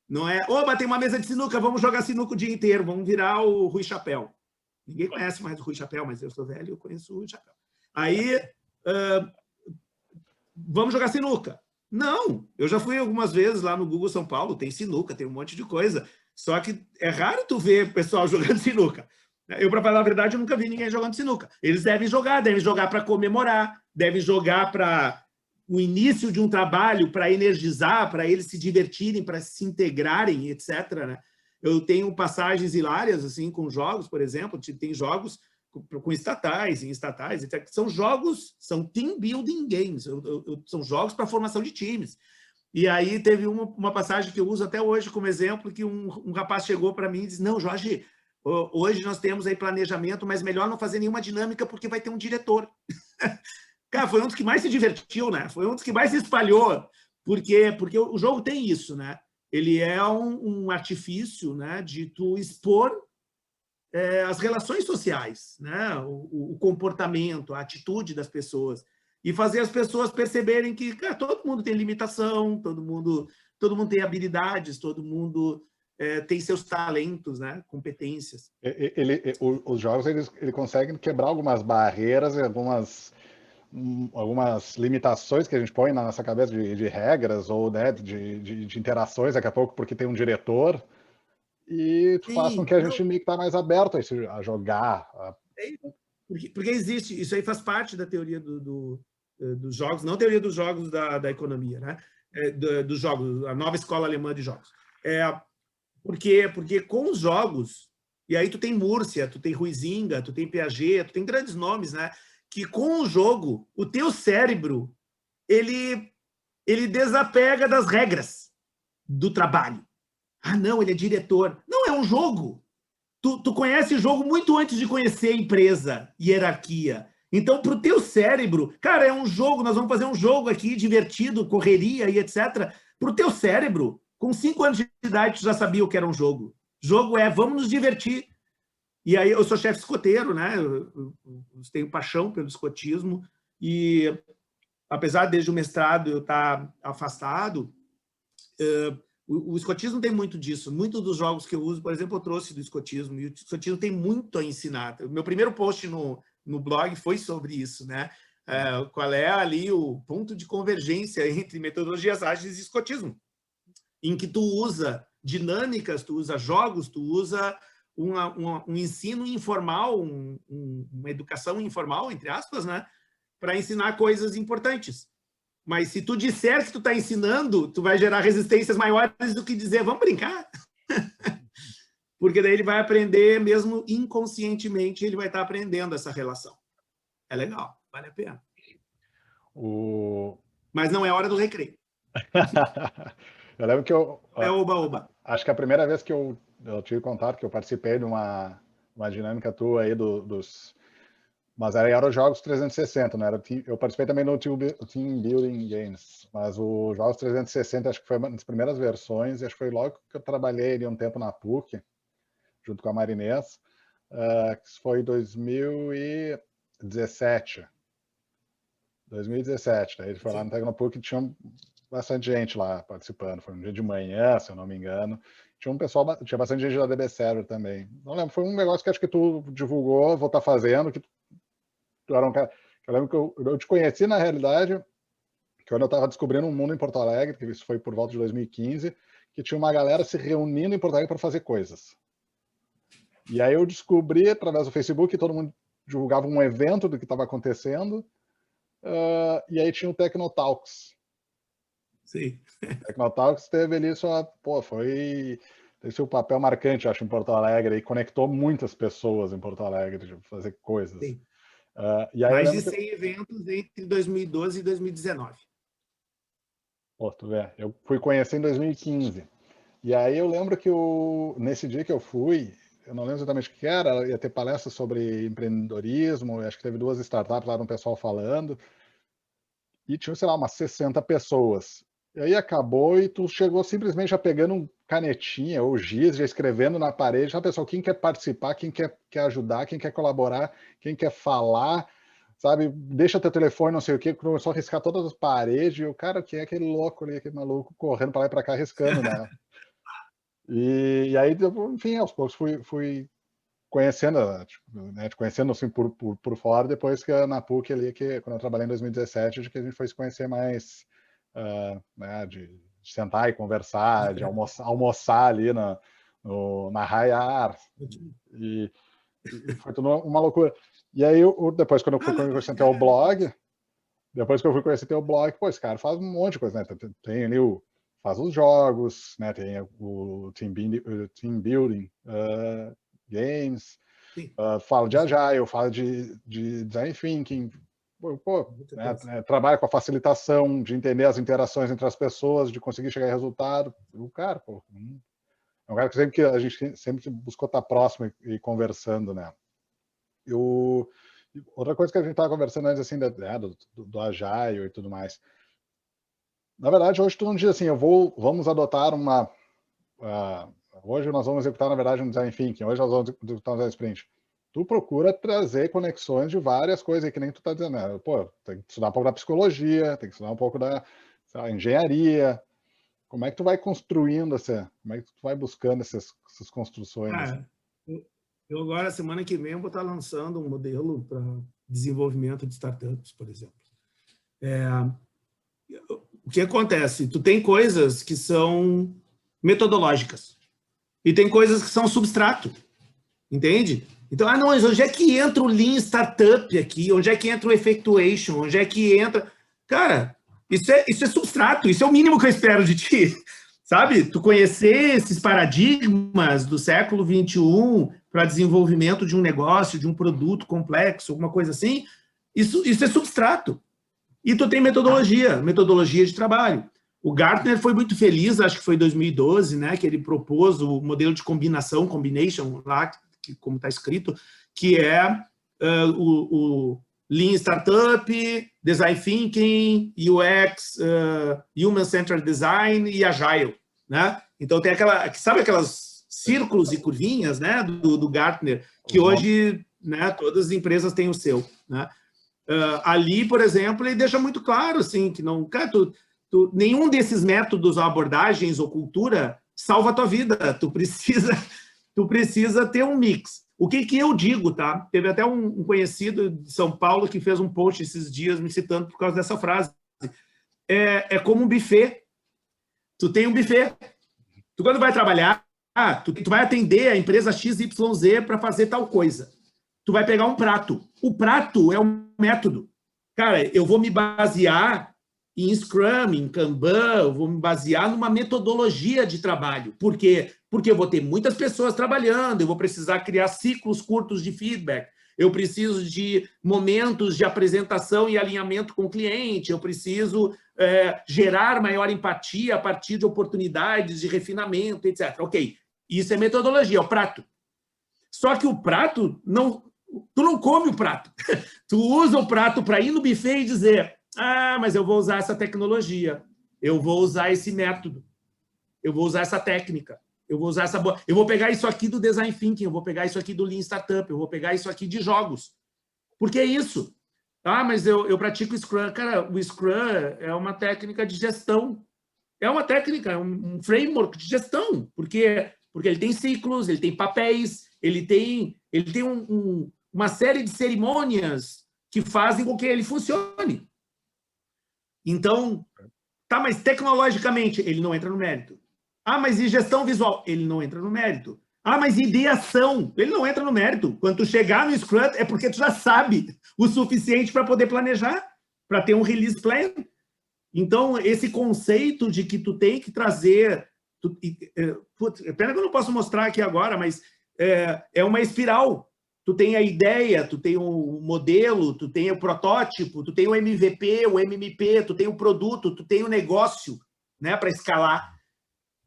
Não é, oba, tem uma mesa de sinuca, vamos jogar sinuca o dia inteiro, vamos virar o Rui Chapéu. Ninguém conhece mais o Rui Chapéu, mas eu sou velho e eu conheço o Rui Chapéu. Aí, vamos jogar sinuca. Não, eu já fui algumas vezes lá no Google São Paulo, tem sinuca, tem um monte de coisa. Só que é raro tu ver o pessoal jogando sinuca. Eu, para falar a verdade, eu nunca vi ninguém jogando sinuca. Eles devem jogar para comemorar, devem jogar para o início de um trabalho, para energizar, para eles se divertirem, para se integrarem, etc. Né? Eu tenho passagens hilárias assim, com jogos, por exemplo, tem jogos com estatais, em estatais, etc. São jogos, são team building games, são jogos para formação de times. E aí teve uma passagem que eu uso até hoje como exemplo, que um rapaz chegou para mim e disse, não, Jorge, hoje nós temos aí planejamento, mas melhor não fazer nenhuma dinâmica porque vai ter um diretor. Cara, foi um dos que mais se divertiu, né? Foi um dos que mais se espalhou, porque o jogo tem isso, né? Ele é um artifício, né, de tu expor as relações sociais, né? O comportamento, a atitude das pessoas e fazer as pessoas perceberem que, cara, todo mundo tem limitação, todo mundo tem habilidades, todo mundo tem seus talentos, né? Competências. Os jogos eles conseguem quebrar algumas barreiras e algumas limitações que a gente põe na nossa cabeça de regras ou, né, de interações daqui a pouco, porque tem um diretor, e faz com que a gente meio que tá mais aberto a jogar. Porque existe, isso aí faz parte da teoria dos jogos, não a teoria dos jogos da economia, né? Dos jogos, a nova escola alemã de jogos. Porque com os jogos, e aí tu tem Múrcia, tu tem Huizinga, tu tem Piaget, tu tem grandes nomes, né? Que com o jogo, o teu cérebro, ele desapega das regras do trabalho. Ah, não, ele é diretor. Não, é um jogo. Tu conhece o jogo muito antes de conhecer a empresa, hierarquia. Então, para o teu cérebro, cara, é um jogo, nós vamos fazer um jogo aqui, divertido, correria e etc. Para o teu cérebro, com 5 anos de idade, tu já sabia o que era um jogo. Jogo vamos nos divertir. E aí, eu sou chefe escoteiro, né? Eu tenho paixão pelo escotismo e, apesar desde o mestrado eu estar afastado, o escotismo tem muito disso. Muitos dos jogos que eu uso, por exemplo, eu trouxe do escotismo, e o escotismo tem muito a ensinar. O meu primeiro post no blog foi sobre isso, né? Qual é ali o ponto de convergência entre metodologias ágeis e escotismo, em que tu usa dinâmicas, tu usa jogos, tu usa um ensino informal, uma educação informal, entre aspas, né, para ensinar coisas importantes. Mas se tu disser que tu está ensinando, tu vai gerar resistências maiores do que dizer, vamos brincar. Porque daí ele vai aprender, mesmo inconscientemente, ele vai estar aprendendo essa relação. É legal, vale a pena. Mas não é hora do recreio. Eu lembro que É oba-oba. acho que a primeira vez que eu tive contato, que eu participei de uma dinâmica tua aí dos... Mas era os Jogos 360, né? Eu participei também no Team Building Games, mas o Jogos 360 acho que foi uma das primeiras versões, e acho que foi logo que eu trabalhei ali um tempo na PUC, junto com a Marinês, que foi 2017. 2017, daí ele foi lá no Tecnopuc e tinha bastante gente lá participando. Foi um dia de manhã, se eu não me engano. Tinha tinha bastante gente da DB Server também. Não lembro, foi um negócio que acho que tu divulgou, vou estar fazendo, que tu era um cara... Eu lembro que eu te conheci, na realidade, quando eu estava descobrindo um mundo em Porto Alegre, que isso foi por volta de 2015, que tinha uma galera se reunindo em Porto Alegre para fazer coisas. E aí eu descobri, através do Facebook, que todo mundo divulgava um evento do que estava acontecendo, e aí tinha o Tecnotalks. Sim. O Tecnotalks teve ali teve seu papel marcante, acho, em Porto Alegre, e conectou muitas pessoas em Porto Alegre de fazer coisas. Sim. E aí mais de 100 eventos entre 2012 e 2019. Pô, tu vê, eu fui conhecer em 2015. E aí eu lembro que nesse dia que eu fui, eu não lembro exatamente o que era, ia ter palestra sobre empreendedorismo, acho que teve 2 startups lá, um pessoal falando, e tinha, sei lá, umas 60 pessoas. E aí acabou e tu chegou simplesmente já pegando um canetinha ou giz, já escrevendo na parede, pessoal, quem quer participar, quem quer ajudar, quem quer colaborar, quem quer falar, sabe, deixa teu telefone, não sei o que, começou a riscar todas as paredes, e o cara, que é aquele louco ali, aquele maluco, correndo para lá e para cá, riscando, né? E aí, enfim, aos poucos fui conhecendo, né, conhecendo assim por fora, depois que na PUC ali, quando eu trabalhei em 2017, de que a gente foi se conhecer mais, né, de sentar e conversar, de almoçar ali na Raiar, e foi tudo uma loucura. E aí, depois, quando eu fui conhecer teu blog, pô, esse cara faz um monte de coisa, né? Tem ali faz os jogos, né? Tem o Team Building Games, fala de Agile, fala de Design Thinking, né? Trabalha com a facilitação, de entender as interações entre as pessoas, de conseguir chegar em resultado. O cara, pô, é um cara que a gente sempre buscou estar próximo e conversando, né? Outra coisa que a gente estava conversando antes, assim, do Agile e tudo mais. Na verdade, hoje tu não diz assim, vamos adotar hoje nós vamos executar, na verdade, um Design Thinking, hoje nós vamos executar um Design Sprint. Tu procura trazer conexões de várias coisas, que nem tu está dizendo, né? Pô, tem que estudar um pouco da psicologia, tem que estudar um pouco da engenharia. Como é que tu vai construindo como é que tu vai buscando essas construções? Assim? Eu agora, semana que vem, vou estar lançando um modelo para desenvolvimento de startups, por exemplo. O que acontece? Tu tem coisas que são metodológicas e tem coisas que são substrato, entende? Então, não, mas onde é que entra o Lean Startup aqui? Onde é que entra o Effectuation? Onde é que entra... Cara, isso é substrato, isso é o mínimo que eu espero de ti, sabe? Tu conhecer esses paradigmas do século XXI para desenvolvimento de um negócio, de um produto complexo, alguma coisa assim, isso é substrato. E tu tem metodologia de trabalho. O Gartner foi muito feliz, acho que foi em 2012, né, que ele propôs o modelo de combination, lá, como está escrito, que é o Lean Startup, Design Thinking, UX, Human Centered Design e Agile, né? Então tem sabe aquelas círculos e curvinhas, né, do Gartner, que hoje, né, todas as empresas têm o seu, né? Ali, por exemplo, ele deixa muito claro, assim, que não, cara, nenhum desses métodos ou abordagens ou cultura salva a tua vida. Tu precisa ter um mix. O que eu digo, tá? Teve até um conhecido de São Paulo que fez um post esses dias me citando por causa dessa frase. É como um buffet. Tu tem um buffet. Tu, quando vai trabalhar, tu vai atender a empresa XYZ para fazer tal coisa. Tu vai pegar um prato. O prato é um método. Cara, eu vou me basear em Scrum, em Kanban, eu vou me basear numa metodologia de trabalho. Por quê? Porque eu vou ter muitas pessoas trabalhando, eu vou precisar criar ciclos curtos de feedback, eu preciso de momentos de apresentação e alinhamento com o cliente, eu preciso gerar maior empatia a partir de oportunidades de refinamento, etc. Ok, isso é metodologia, é o prato. Só que o prato, tu não come o prato. Tu usa o prato para ir no buffet e dizer: ah, mas eu vou usar essa tecnologia, eu vou usar esse método, eu vou usar essa técnica, eu vou usar eu vou pegar isso aqui do Design Thinking, eu vou pegar isso aqui do Lean Startup, eu vou pegar isso aqui de jogos. Porque é isso. Ah, mas eu pratico Scrum. Cara, o Scrum é uma técnica de gestão. É uma técnica, é um framework de gestão. Porque ele tem ciclos, ele tem papéis, ele tem uma série de cerimônias que fazem com que ele funcione. Então, tá, mas tecnologicamente ele não entra no mérito. Ah, mas e gestão visual? Ele não entra no mérito. Ah, mas ideação? Ele não entra no mérito. Quando tu chegar no Scrum, é porque tu já sabe o suficiente para poder planejar, para ter um release plan. Então, esse conceito de que tu tem que trazer... pena que eu não posso mostrar aqui agora, mas é uma espiral. Tu tem a ideia, tu tem o modelo, tu tem o protótipo, tu tem o MVP, o MMP, tu tem o produto, tu tem o negócio, né, para escalar.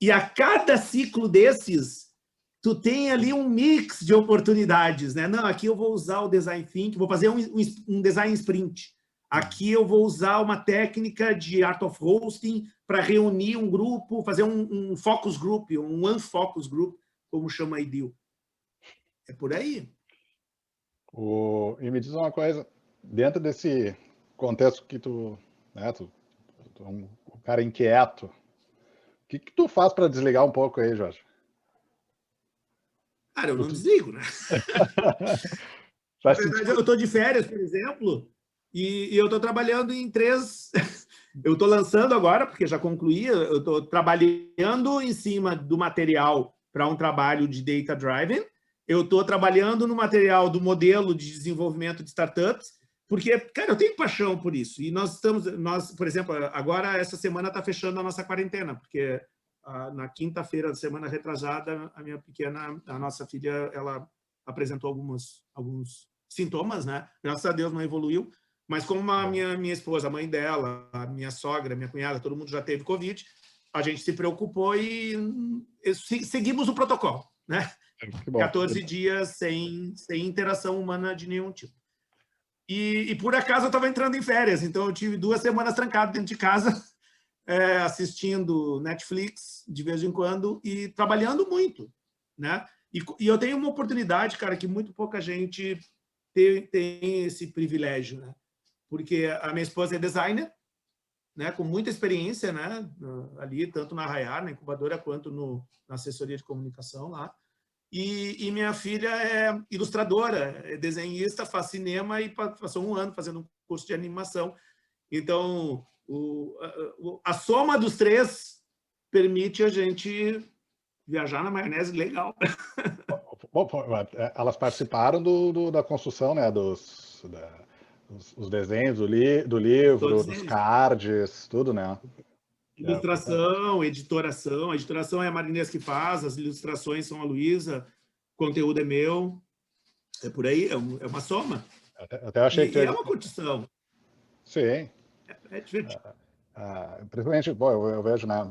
E a cada ciclo desses, tu tem ali um mix de oportunidades, né? Não, aqui eu vou usar o Design Thinking, vou fazer um Design Sprint. Aqui eu vou usar uma técnica de Art of Hosting para reunir um grupo, fazer um focus group, um one focus group, como chama a IDEAL. É por aí. E me diz uma coisa, dentro desse contexto que tu é um cara inquieto, o que tu faz para desligar um pouco aí, Jorge? Cara, eu não desligo, né? Na verdade, eu estou de férias, por exemplo, e eu estou trabalhando em 3... Eu estou lançando agora, porque já concluí, eu estou trabalhando em cima do material para um trabalho de Data Driven, eu estou trabalhando no material do modelo de desenvolvimento de startups, porque, cara, eu tenho paixão por isso. E nós, por exemplo, agora, essa semana está fechando a nossa quarentena, porque na quinta-feira da semana retrasada, a minha pequena, a nossa filha, ela apresentou alguns sintomas, né? Graças a Deus não evoluiu, mas como a minha esposa, a mãe dela, a minha sogra, a minha cunhada, todo mundo já teve Covid, a gente se preocupou e seguimos o protocolo, né? 14 dias sem interação humana de nenhum tipo. E por acaso eu estava entrando em férias, então eu tive 2 semanas trancado dentro de casa, assistindo Netflix de vez em quando e trabalhando muito, né? E eu tenho uma oportunidade, cara, que muito pouca gente tem esse privilégio, né? Porque a minha esposa é designer, né? Com muita experiência, né? Ali, tanto na Arraiar, na incubadora, quanto na assessoria de comunicação lá. E minha filha é ilustradora, é desenhista, faz cinema e passou 1 ano fazendo um curso de animação. Então, a soma dos 3 permite a gente viajar na maionese legal. Elas participaram da construção, né, os desenhos do livro, dos cards, tudo, né? Ilustração, editoração. A editoração é a Marinês que faz, as ilustrações são a Luísa, o conteúdo é meu. É por aí, é uma soma. Até achei que é uma curtição. Sim. É divertido. Principalmente, eu vejo, né,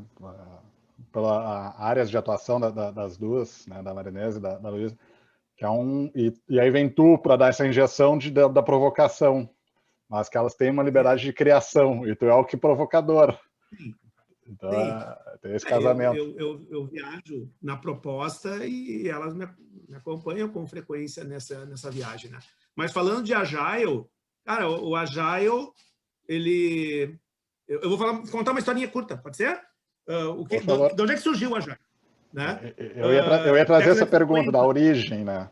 pelas áreas de atuação das duas, né, da Marinês e da Luísa, que e aí vem tu para dar essa injeção da provocação, mas que elas têm uma liberdade de criação, e tu é o que provocador. Sim. Então, tem esse casamento. Eu viajo na proposta e elas me acompanham com frequência nessa viagem, né? Mas falando de Agile, cara, o Agile, eu vou contar uma historinha curta, pode ser? De onde é que surgiu o Agile? Né? Eu ia trazer essa pergunta da origem, né?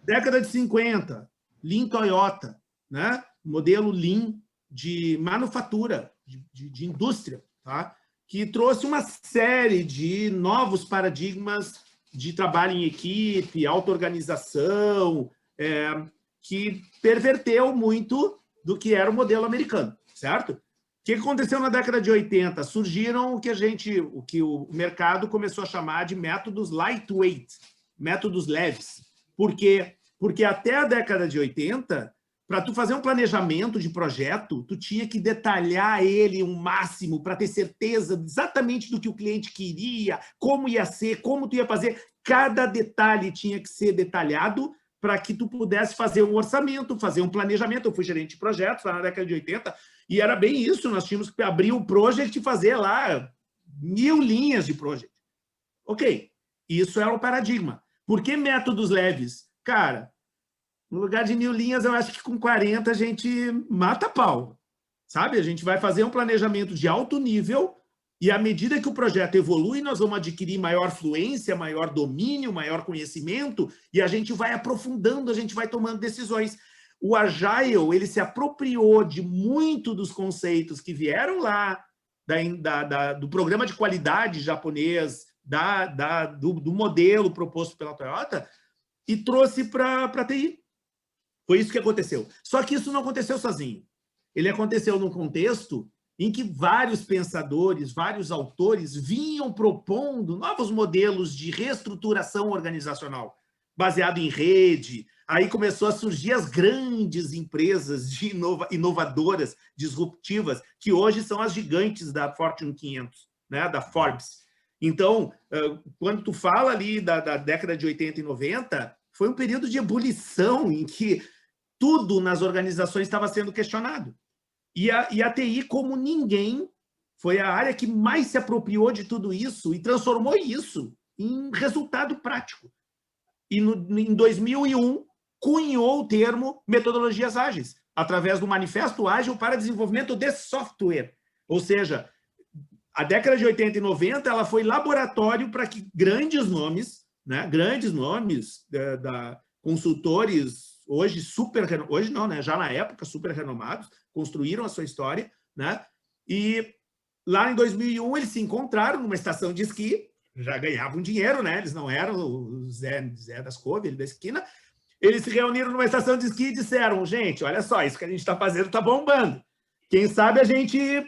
Década de 50, Lean Toyota, né? Modelo Lean de manufatura, de indústria, tá? Que trouxe uma série de novos paradigmas de trabalho em equipe, auto-organização, que perverteu muito do que era o modelo americano, certo? que aconteceu na década de 80? Surgiram o que o mercado começou a chamar de métodos lightweight, métodos leves. Por quê? Porque até a década de 80, para tu fazer um planejamento de projeto, tu tinha que detalhar ele o máximo para ter certeza exatamente do que o cliente queria, como ia ser, como tu ia fazer. Cada detalhe tinha que ser detalhado para que tu pudesse fazer um orçamento, fazer um planejamento. Eu fui gerente de projetos lá na década de 80 e era bem isso, nós tínhamos que abrir o project e fazer lá 1000 linhas de project. Ok, isso era o paradigma. Por que métodos leves? Cara, no lugar de 1000 linhas, eu acho que com 40 a gente mata pau, sabe? A gente vai fazer um planejamento de alto nível e à medida que o projeto evolui, nós vamos adquirir maior fluência, maior domínio, maior conhecimento e a gente vai aprofundando, a gente vai tomando decisões. O Agile, ele se apropriou de muito dos conceitos que vieram lá do programa de qualidade japonês, do modelo proposto pela Toyota e trouxe para a TI. Foi isso que aconteceu. Só que isso não aconteceu sozinho. Ele aconteceu num contexto em que vários pensadores, vários autores vinham propondo novos modelos de reestruturação organizacional, baseado em rede. Aí começou a surgir as grandes empresas inovadoras, disruptivas, que hoje são as gigantes da Fortune 500, né, da Forbes. Então, quando tu fala ali da década de 80 e 90, foi um período de ebulição em que tudo nas organizações estava sendo questionado. E a TI, como ninguém, foi a área que mais se apropriou de tudo isso e transformou isso em resultado prático. E em 2001, cunhou o termo metodologias ágeis, através do Manifesto Ágil para Desenvolvimento de Software. Ou seja, a década de 80 e 90 ela foi laboratório para que grandes nomes, né, consultores hoje hoje não, né, já na época super renomados, construíram a sua história, né? E lá em 2001 eles se encontraram numa estação de esqui, já ganhavam dinheiro, né? Eles não eram o Zé das Couve, ele da esquina. Eles se reuniram numa estação de esqui e disseram: gente, olha só, isso que a gente está fazendo está bombando. Quem sabe a gente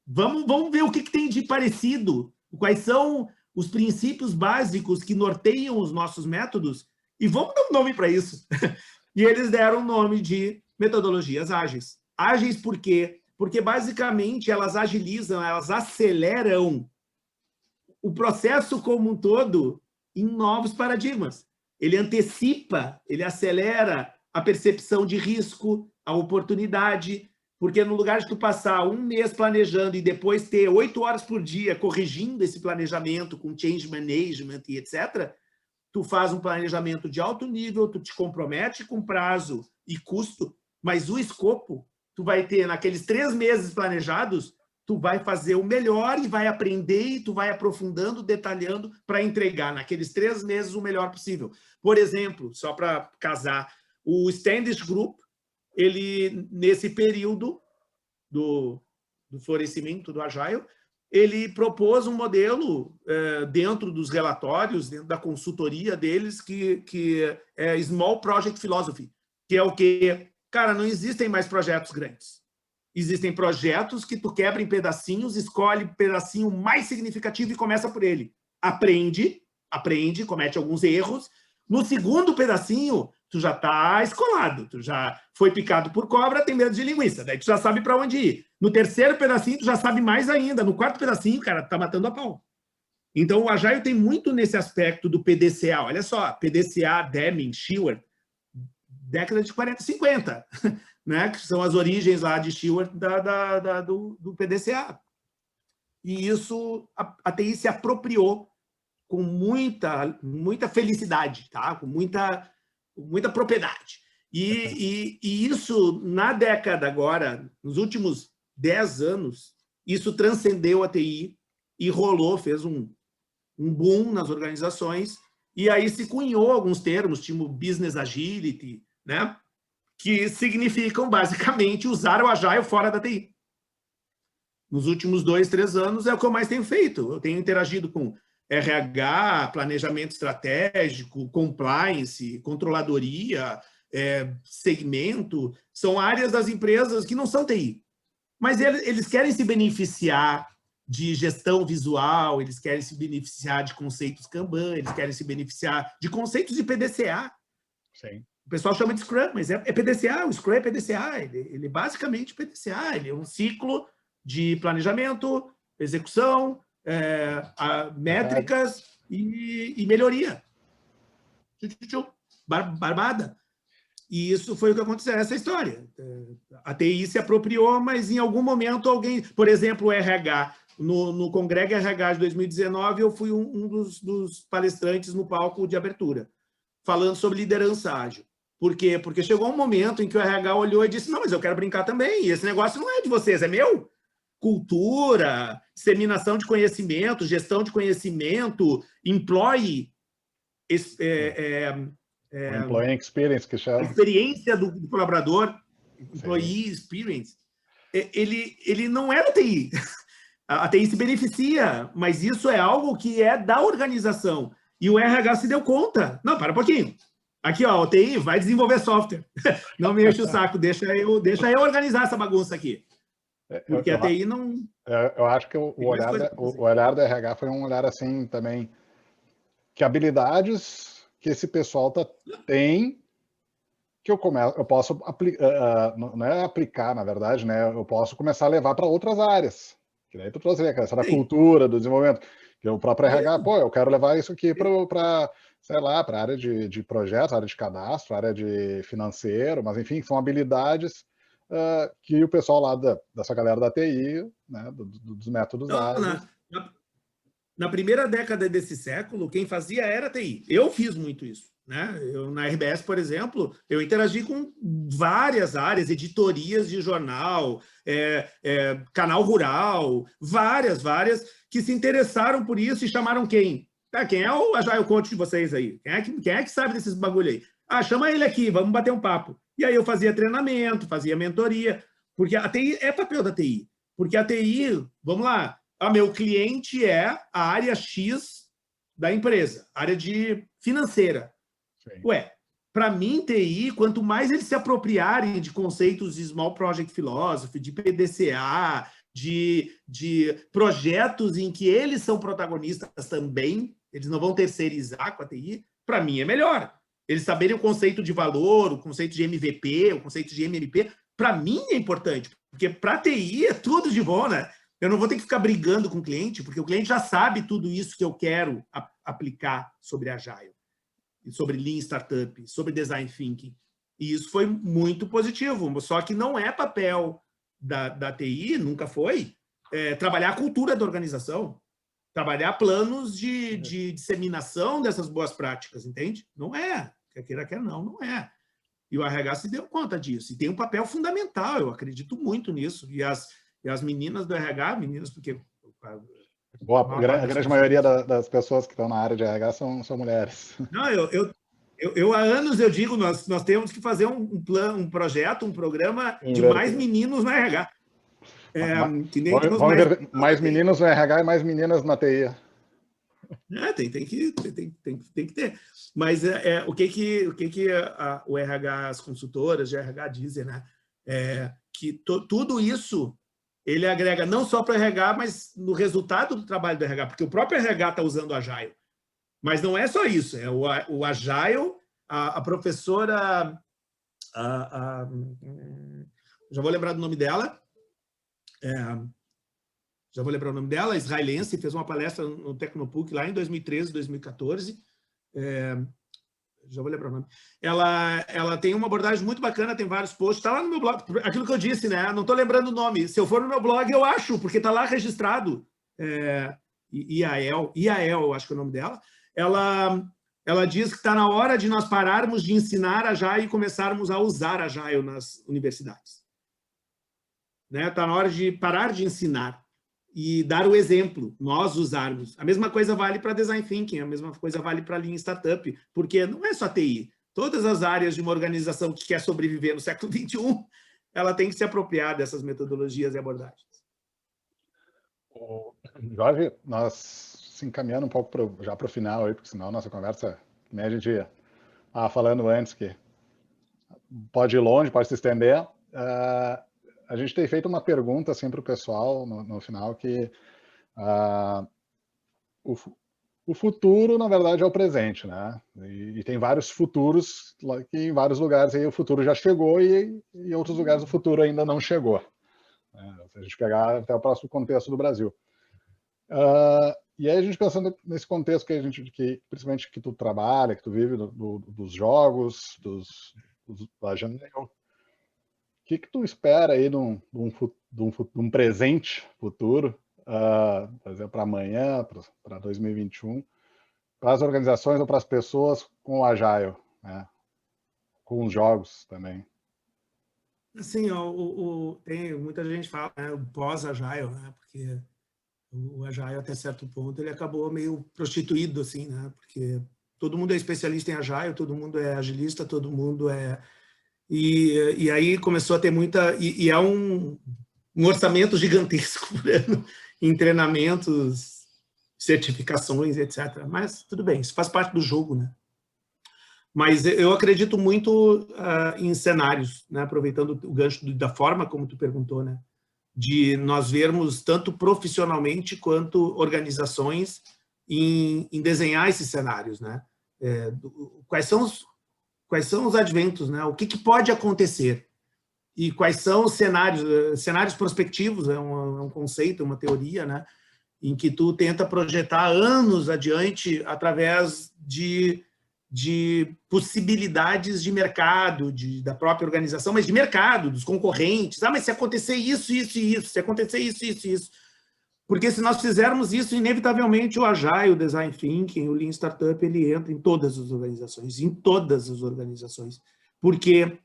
vamos ver o que tem de parecido, quais são os princípios básicos que norteiam os nossos métodos e vamos dar um nome para isso. E eles deram o nome de metodologias ágeis. Ágeis por quê? Porque, basicamente, elas agilizam, elas aceleram o processo como um todo em novos paradigmas. Ele antecipa, ele acelera a percepção de risco, a oportunidade, porque no lugar de tu passar um mês planejando e depois ter 8 horas por dia corrigindo esse planejamento com change management e etc., tu faz um planejamento de alto nível, tu te compromete com prazo e custo, mas o escopo, tu vai ter naqueles 3 meses planejados, tu vai fazer o melhor e vai aprender e tu vai aprofundando, detalhando para entregar naqueles 3 meses o melhor possível. Por exemplo, só para casar, o Standish Group, ele, nesse período do florescimento do Agile, ele propôs um modelo dentro dos relatórios, dentro da consultoria deles, que é Small Project Philosophy, que é o quê? Cara, não existem mais projetos grandes. Existem projetos que tu quebra em pedacinhos, escolhe o pedacinho mais significativo e começa por ele. Aprende, comete alguns erros. No segundo pedacinho, tu já está escolado, tu já foi picado por cobra, tem medo de linguiça, daí tu já sabe para onde ir. No terceiro pedacinho, tu já sabe mais ainda. No quarto pedacinho, cara, tu tá matando a pau. Então, o Agile tem muito nesse aspecto do PDCA. Olha só, PDCA, Deming, Sheward, década de 40 e 50, né? Que são as origens lá de Sheward do PDCA. E isso, a TI se apropriou com muita felicidade, tá? Com muita propriedade. E isso, na década agora, nos últimos 10 anos, isso transcendeu a TI e rolou, fez um boom nas organizações, e aí se cunhou alguns termos, tipo Business Agility, né? Que significam, basicamente, usar o Agile fora da TI. Nos últimos 2, 3 anos é o que eu mais tenho feito. Eu tenho interagido com RH, planejamento estratégico, compliance, controladoria, segmento. São áreas das empresas que não são TI. Mas eles querem se beneficiar de gestão visual, eles querem se beneficiar de conceitos Kanban, eles querem se beneficiar de conceitos de PDCA. Sim. O pessoal chama de Scrum, mas é PDCA, o Scrum é PDCA, ele é basicamente PDCA, ele é um ciclo de planejamento, execução, métricas e melhoria. Barbada. E isso foi o que aconteceu, essa história. A TI se apropriou, mas em algum momento alguém... Por exemplo, o RH. No Congrega RH de 2019, eu fui um dos palestrantes no palco de abertura, falando sobre liderança ágil. Por quê? Porque chegou um momento em que o RH olhou e disse, não, mas eu quero brincar também, e esse negócio não é de vocês, é meu. Cultura, disseminação de conhecimento, gestão de conhecimento, employee... Employee experience, que chama. A experiência do colaborador, employee experience, ele não é da TI. A TI se beneficia, mas isso é algo que é da organização. E o RH se deu conta. Não, para um pouquinho. Aqui, ó, o TI vai desenvolver software. Não me enche o saco, deixa eu organizar essa bagunça aqui. Porque a TI não... Eu acho que o olhar do RH foi um olhar assim também, que habilidades que esse pessoal tem que eu posso aplicar, não é aplicar, na verdade, né? Eu posso começar a levar para outras áreas. Que daí tu trouxe essa da cultura, do desenvolvimento, que o próprio RH, pô, eu quero levar isso aqui para, sei lá, para a área de projetos, área de cadastro, área de financeiro, mas enfim, são habilidades que o pessoal lá dessa galera da TI, né, dos métodos ágeis. Na primeira década desse século, quem fazia era a TI. Eu fiz muito isso. Né? Na RBS, por exemplo, eu interagi com várias áreas, editorias de jornal, canal rural, várias, que se interessaram por isso e chamaram quem? Quem é o Agile Coach de vocês aí? Quem é que sabe desses bagulho aí? Chama ele aqui, vamos bater um papo. E aí eu fazia treinamento, fazia mentoria, porque a TI é papel da TI. Porque a TI, vamos lá, meu cliente é a área X da empresa, área de financeira. Ué, para mim, TI, quanto mais eles se apropriarem de conceitos de Small Project Philosophy, de PDCA, de projetos em que eles são protagonistas também, eles não vão terceirizar com a TI, para mim é melhor. Eles saberem o conceito de valor, o conceito de MVP, o conceito de MMP, para mim é importante, porque para a TI é tudo de bom, né? Eu não vou ter que ficar brigando com o cliente, porque o cliente já sabe tudo isso que eu quero aplicar sobre Agile, sobre Lean Startup, sobre Design Thinking. E isso foi muito positivo, só que não é papel da TI, nunca foi, trabalhar a cultura da organização, trabalhar planos de disseminação dessas boas práticas, entende? Não é. Quer queira, quer não é. E o RH se deu conta disso. E tem um papel fundamental, eu acredito muito nisso. E as meninas do RH, porque... A grande maioria das pessoas que estão na área de RH são mulheres. Não, eu há anos eu digo, nós temos que fazer um projeto, um programa de mais meninos no RH. Mais meninos no RH e mais meninas na TI. Tem que ter. Mas o que o RH, as consultoras de RH dizem, né? Que tudo isso ele agrega não só para o RH, mas no resultado do trabalho do RH, porque o próprio RH está usando o Agile. Mas não é só isso, o Agile, a professora, já vou lembrar do nome dela, israelense, fez uma palestra no Tecnopuc lá em 2013, 2014, já vou lembrar o nome. Ela tem uma abordagem muito bacana, tem vários posts, está lá no meu blog, aquilo que eu disse, né? Não estou lembrando o nome. Se eu for no meu blog, eu acho, porque está lá registrado. Iael, eu acho que é o nome dela. Ela diz que está na hora de nós pararmos de ensinar Agile e começarmos a usar Agile nas universidades. Está na hora de parar de ensinar e dar o exemplo, nós usarmos. A mesma coisa vale para Design Thinking, a mesma coisa vale para Lean Startup, porque não é só TI. Todas as áreas de uma organização que quer sobreviver no século XXI, ela tem que se apropriar dessas metodologias e abordagens. Jorge, nós se encaminhando um pouco já para o final, aí, porque senão a nossa conversa, né, a gente falando antes que pode ir longe, pode se estender. a gente tem feito uma pergunta assim para o pessoal no final que o futuro, na verdade, é o presente, né? E tem vários futuros que em vários lugares aí o futuro já chegou e em outros lugares o futuro ainda não chegou. Se a gente pegar até o próximo contexto do Brasil. E aí a gente pensando nesse contexto principalmente que tu trabalha, que tu vive dos jogos, da janela, o que tu espera aí de um presente futuro, por exemplo, para amanhã, para 2021, para as organizações ou para as pessoas com o Agile, né? Com os jogos também? Assim, tem muita gente fala, né, o pós-Agile, né, porque o Agile, até certo ponto, ele acabou meio prostituído, assim, né, porque todo mundo é especialista em Agile, todo mundo é agilista, todo mundo é... E aí começou a ter muita... E é um orçamento gigantesco por ano em treinamentos, certificações, etc. Mas tudo bem, isso faz parte do jogo, né? Mas eu acredito muito em cenários, né? Aproveitando o gancho da forma como tu perguntou, né? De nós vermos tanto profissionalmente quanto organizações em desenhar esses cenários, né? Quais são os adventos, né? O que pode acontecer e quais são os cenários prospectivos, é um conceito, uma teoria, né? Em que tu tenta projetar anos adiante através de possibilidades de mercado, da própria organização, mas de mercado, dos concorrentes. Mas se acontecer isso, isso e isso, se acontecer isso, isso e isso. Porque se nós fizermos isso, inevitavelmente o Agile, o Design Thinking, o Lean Startup, ele entra em todas as organizações, Por quê?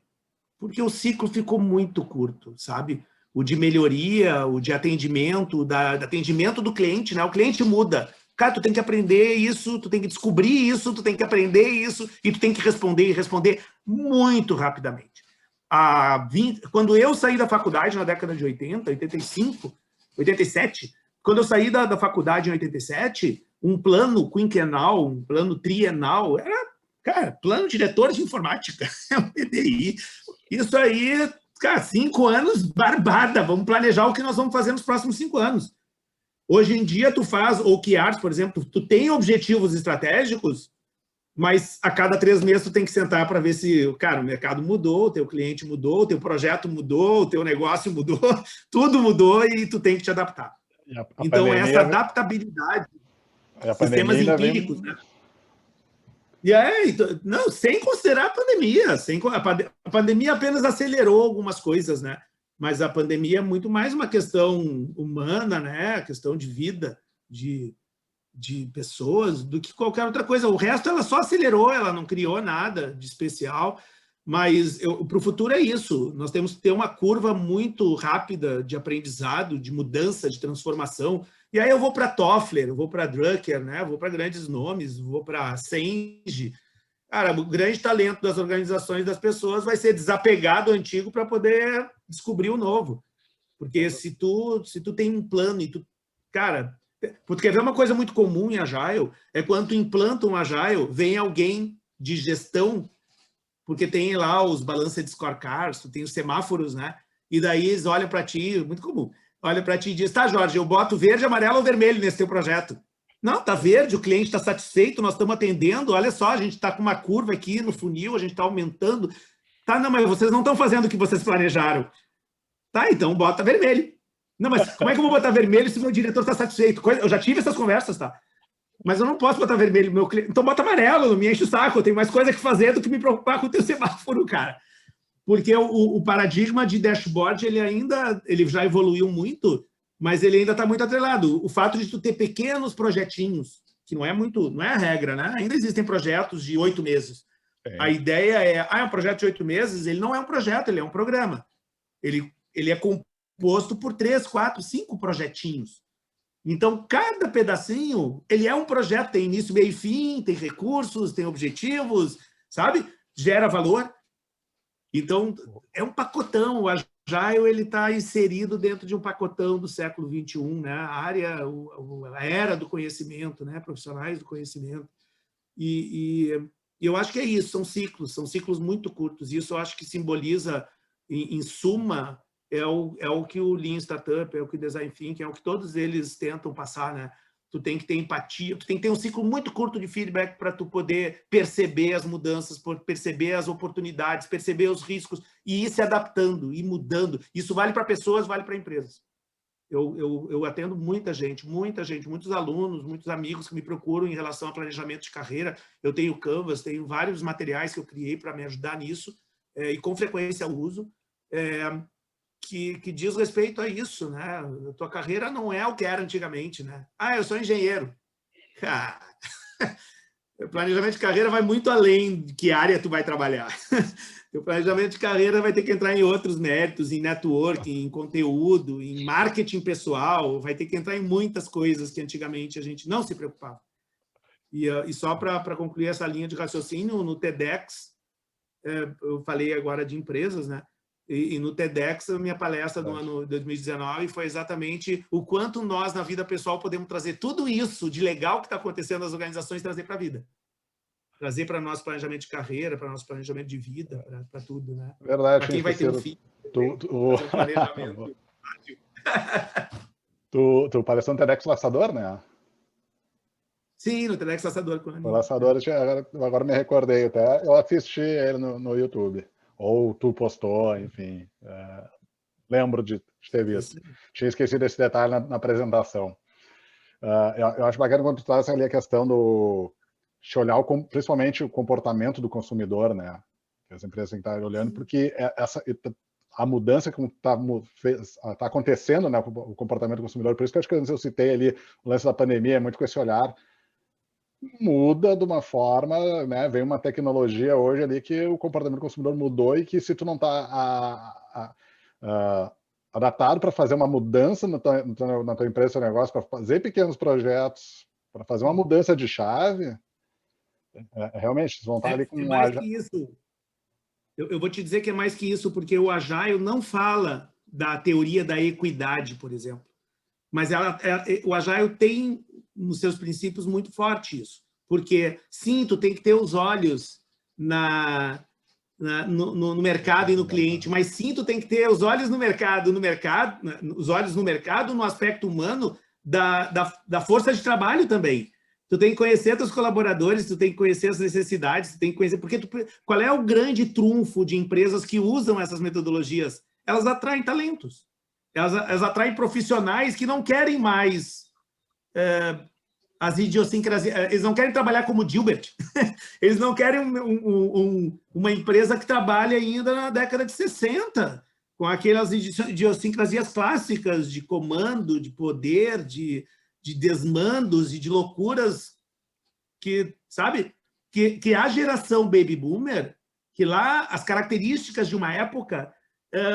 Porque o ciclo ficou muito curto, sabe? O de melhoria, o de atendimento, atendimento do cliente, né? O cliente muda. Cara, tu tem que aprender isso, tu tem que descobrir isso, tu tem que aprender isso, e tu tem que responder e responder muito rapidamente. Quando eu saí da faculdade na década de 80, 85, 87, quando eu saí da faculdade em 87, um plano quinquenal, um plano trienal, era, cara, plano diretor de informática, é um PDI. Isso aí, cara, 5 anos, barbada, vamos planejar o que nós vamos fazer nos próximos 5 anos. Hoje em dia, tu faz OKRs, por exemplo, tu tem objetivos estratégicos, mas a cada 3 meses tu tem que sentar para ver se, cara, o mercado mudou, o teu cliente mudou, o teu projeto mudou, o teu negócio mudou, tudo mudou e tu tem que te adaptar. Então, essa adaptabilidade, sistemas empíricos, né? Não, sem considerar a pandemia. A pandemia apenas acelerou algumas coisas, né? Mas a pandemia é muito mais uma questão humana, né? A questão de vida, de pessoas, do que qualquer outra coisa. O resto ela só acelerou, ela não criou nada de especial. Mas para o futuro é isso. Nós temos que ter uma curva muito rápida de aprendizado, de mudança, de transformação. E aí eu vou para Toffler, eu vou para Drucker, né? Vou para grandes nomes, vou para Senge. Cara, o grande talento das organizações, das pessoas, vai ser desapegar do antigo para poder descobrir o novo. Porque se tu tem um plano e tu... Cara, tu quer ver uma coisa muito comum em Agile? É quando tu implanta um Agile, vem alguém de gestão, porque tem lá os balança de scorecards, tu tem os semáforos, né? E daí eles olham para ti, muito comum, olha para ti e diz, tá, Jorge, eu boto verde, amarelo ou vermelho nesse teu projeto. Não, tá verde, o cliente está satisfeito, nós estamos atendendo, olha só, a gente está com uma curva aqui no funil, a gente está aumentando. Tá, não, mas vocês não estão fazendo o que vocês planejaram. Tá, então bota vermelho. Não, mas como é que eu vou botar vermelho se meu diretor está satisfeito? Eu já tive essas conversas, tá? Mas eu não posso botar vermelho, meu cliente. Então bota amarelo, não me enche o saco, eu tenho mais coisa que fazer do que me preocupar com o teu semáforo, cara. Porque o paradigma de dashboard, ele já evoluiu muito, mas ele ainda está muito atrelado. O fato de tu ter pequenos projetinhos, que não é a regra, né? Ainda existem projetos de 8 meses. A ideia é um projeto de 8 meses, ele não é um projeto, ele é um programa. Ele é composto por 3, 4, 5 projetinhos. Então, cada pedacinho, ele é um projeto, tem início, meio e fim, tem recursos, tem objetivos, sabe? Gera valor. Então, é um pacotão. O Agile ele está inserido dentro de um pacotão do século XXI, né? A era do conhecimento, né? Profissionais do conhecimento. E eu acho que é isso, são ciclos muito curtos. Isso eu acho que simboliza, em suma, é o que o Lean Startup, é o que o Design Thinking, é o que todos eles tentam passar, né? Tu tem que ter empatia, tu tem que ter um ciclo muito curto de feedback para tu poder perceber as mudanças, perceber as oportunidades, perceber os riscos e ir se adaptando, ir mudando. Isso vale para pessoas, vale para empresas. Eu atendo muita gente, muitos alunos, muitos amigos que me procuram em relação a planejamento de carreira. Eu tenho Canvas, tenho vários materiais que eu criei para me ajudar nisso, e com frequência eu uso, que diz respeito a isso, né? A tua carreira não é o que era antigamente, né? Ah, eu sou engenheiro. O planejamento de carreira vai muito além de que área tu vai trabalhar. O planejamento de carreira vai ter que entrar em outros méritos, em networking, em conteúdo, em marketing pessoal, vai ter que entrar em muitas coisas que antigamente a gente não se preocupava. E só para concluir essa linha de raciocínio, no TEDx, eu falei agora de empresas, né? E no TEDx, a minha palestra do ano 2019 foi exatamente o quanto nós, na vida pessoal, podemos trazer tudo isso de legal que está acontecendo nas organizações, trazer para a vida. Trazer para nosso planejamento de carreira, para nosso planejamento de vida, para tudo, né? Verdade, para quem vai ter um filho, fazer um planejamento. Tu pareceu um TEDx Laçador, né? Sim, no TEDx Laçador. O Laçador, agora me recordei até. Eu assisti ele no YouTube. Ou tu postou, enfim. Lembro de ter visto. Tinha esquecido esse detalhe na apresentação. Eu acho bacana quando tu traz ali a questão do... de olhar principalmente o comportamento do consumidor, né? Que as empresas têm que estar olhando, porque a mudança que está acontecendo, né? O comportamento do consumidor, por isso que eu acho que eu citei ali o lance da pandemia, é muito com esse olhar, muda de uma forma, né? Vem uma tecnologia hoje ali que o comportamento do consumidor mudou e que se tu não está adaptado para fazer uma mudança na tua empresa, seu negócio, para fazer pequenos projetos, para fazer uma mudança de chave, realmente, vocês vão estar ali com mais que isso. Eu vou te dizer que é mais que isso, porque o Agile não fala da teoria da equidade, por exemplo. Mas o Agile tem nos seus princípios muito forte isso. Porque, sim, tu tem que ter os olhos no mercado e no cliente, mas sim, tu tem que ter os olhos no mercado, os olhos no mercado, no aspecto humano da força de trabalho também. Tu tem que conhecer teus colaboradores, tu tem que conhecer as necessidades, tu tem que conhecer... Porque qual é o grande trunfo de empresas que usam essas metodologias? Elas atraem talentos. Elas atraem profissionais que não querem mais as idiosincrasias. Eles não querem trabalhar como Dilbert. Eles não querem uma empresa que trabalha ainda na década de 60, com aquelas idiosincrasias clássicas de comando, de poder, de desmandos e de loucuras que, sabe? Que a geração Baby Boomer, que lá as características de uma época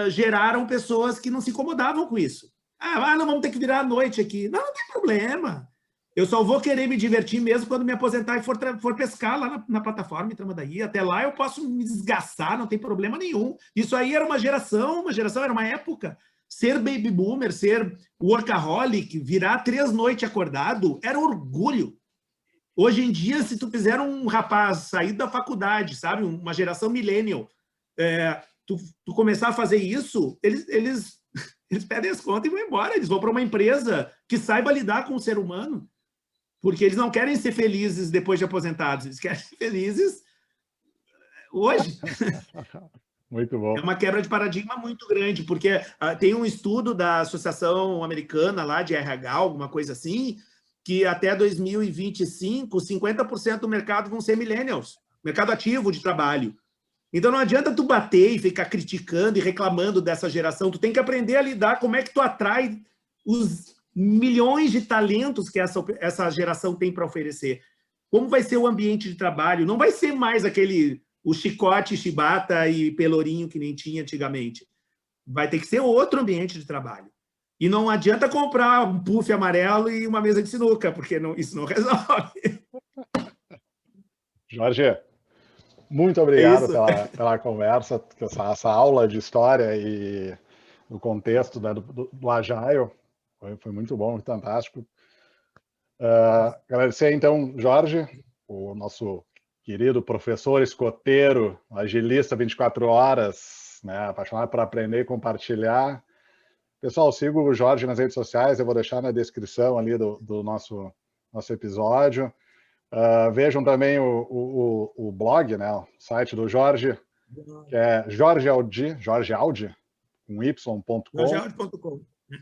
geraram pessoas que não se incomodavam com isso. Não, vamos ter que virar à noite aqui. Não tem problema. Eu só vou querer me divertir mesmo quando me aposentar e for pescar lá na plataforma em Tramandaí. Até lá eu posso me desgastar, não tem problema nenhum. Isso aí era uma geração, era uma época. Ser baby boomer, ser workaholic, virar 3 noites acordado, era orgulho. Hoje em dia, se tu fizer um rapaz sair da faculdade, sabe, uma geração millennial, tu começar a fazer isso, eles pedem as contas e vão embora. Eles vão para uma empresa que saiba lidar com o ser humano, porque eles não querem ser felizes depois de aposentados, eles querem ser felizes hoje. Muito bom. É uma quebra de paradigma muito grande, porque tem um estudo da Associação Americana lá de RH, alguma coisa assim, que até 2025, 50% do mercado vão ser millennials, mercado ativo de trabalho. Então não adianta tu bater e ficar criticando e reclamando dessa geração, tu tem que aprender a lidar como é que tu atrai os milhões de talentos que essa geração tem para oferecer. Como vai ser o ambiente de trabalho? Não vai ser mais o chicote, chibata e pelourinho que nem tinha antigamente. Vai ter que ser outro ambiente de trabalho. E não adianta comprar um puff amarelo e uma mesa de sinuca, porque isso não resolve. Jorge, muito obrigado pela conversa, essa aula de história e o contexto, né, do Agile. Foi muito bom, fantástico. Agradecer, então, Jorge, o nosso querido professor escoteiro, agilista 24 horas, né? Apaixonado por aprender e compartilhar. Pessoal, siga o Jorge nas redes sociais, eu vou deixar na descrição ali do nosso episódio. Vejam também o blog, né? O site do Jorge, que é jorgeaudi, com y.com.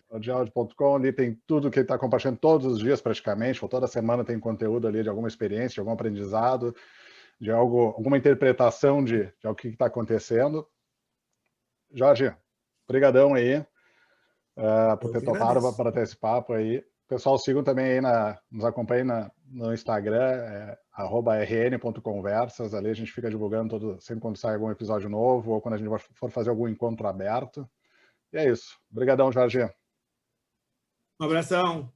jorgeaudi.com, ali tem tudo que ele está compartilhando todos os dias praticamente, ou toda semana tem conteúdo ali de alguma experiência, de algum aprendizado, de alguma interpretação de algo que está acontecendo. Jorge, brigadão aí por ter topado para ter esse papo aí. Pessoal, sigam também aí, nos acompanhem no Instagram, @rn.conversas, ali a gente fica divulgando sempre quando sai algum episódio novo, ou quando a gente for fazer algum encontro aberto. E é isso. Obrigadão, Jorge. Um abração.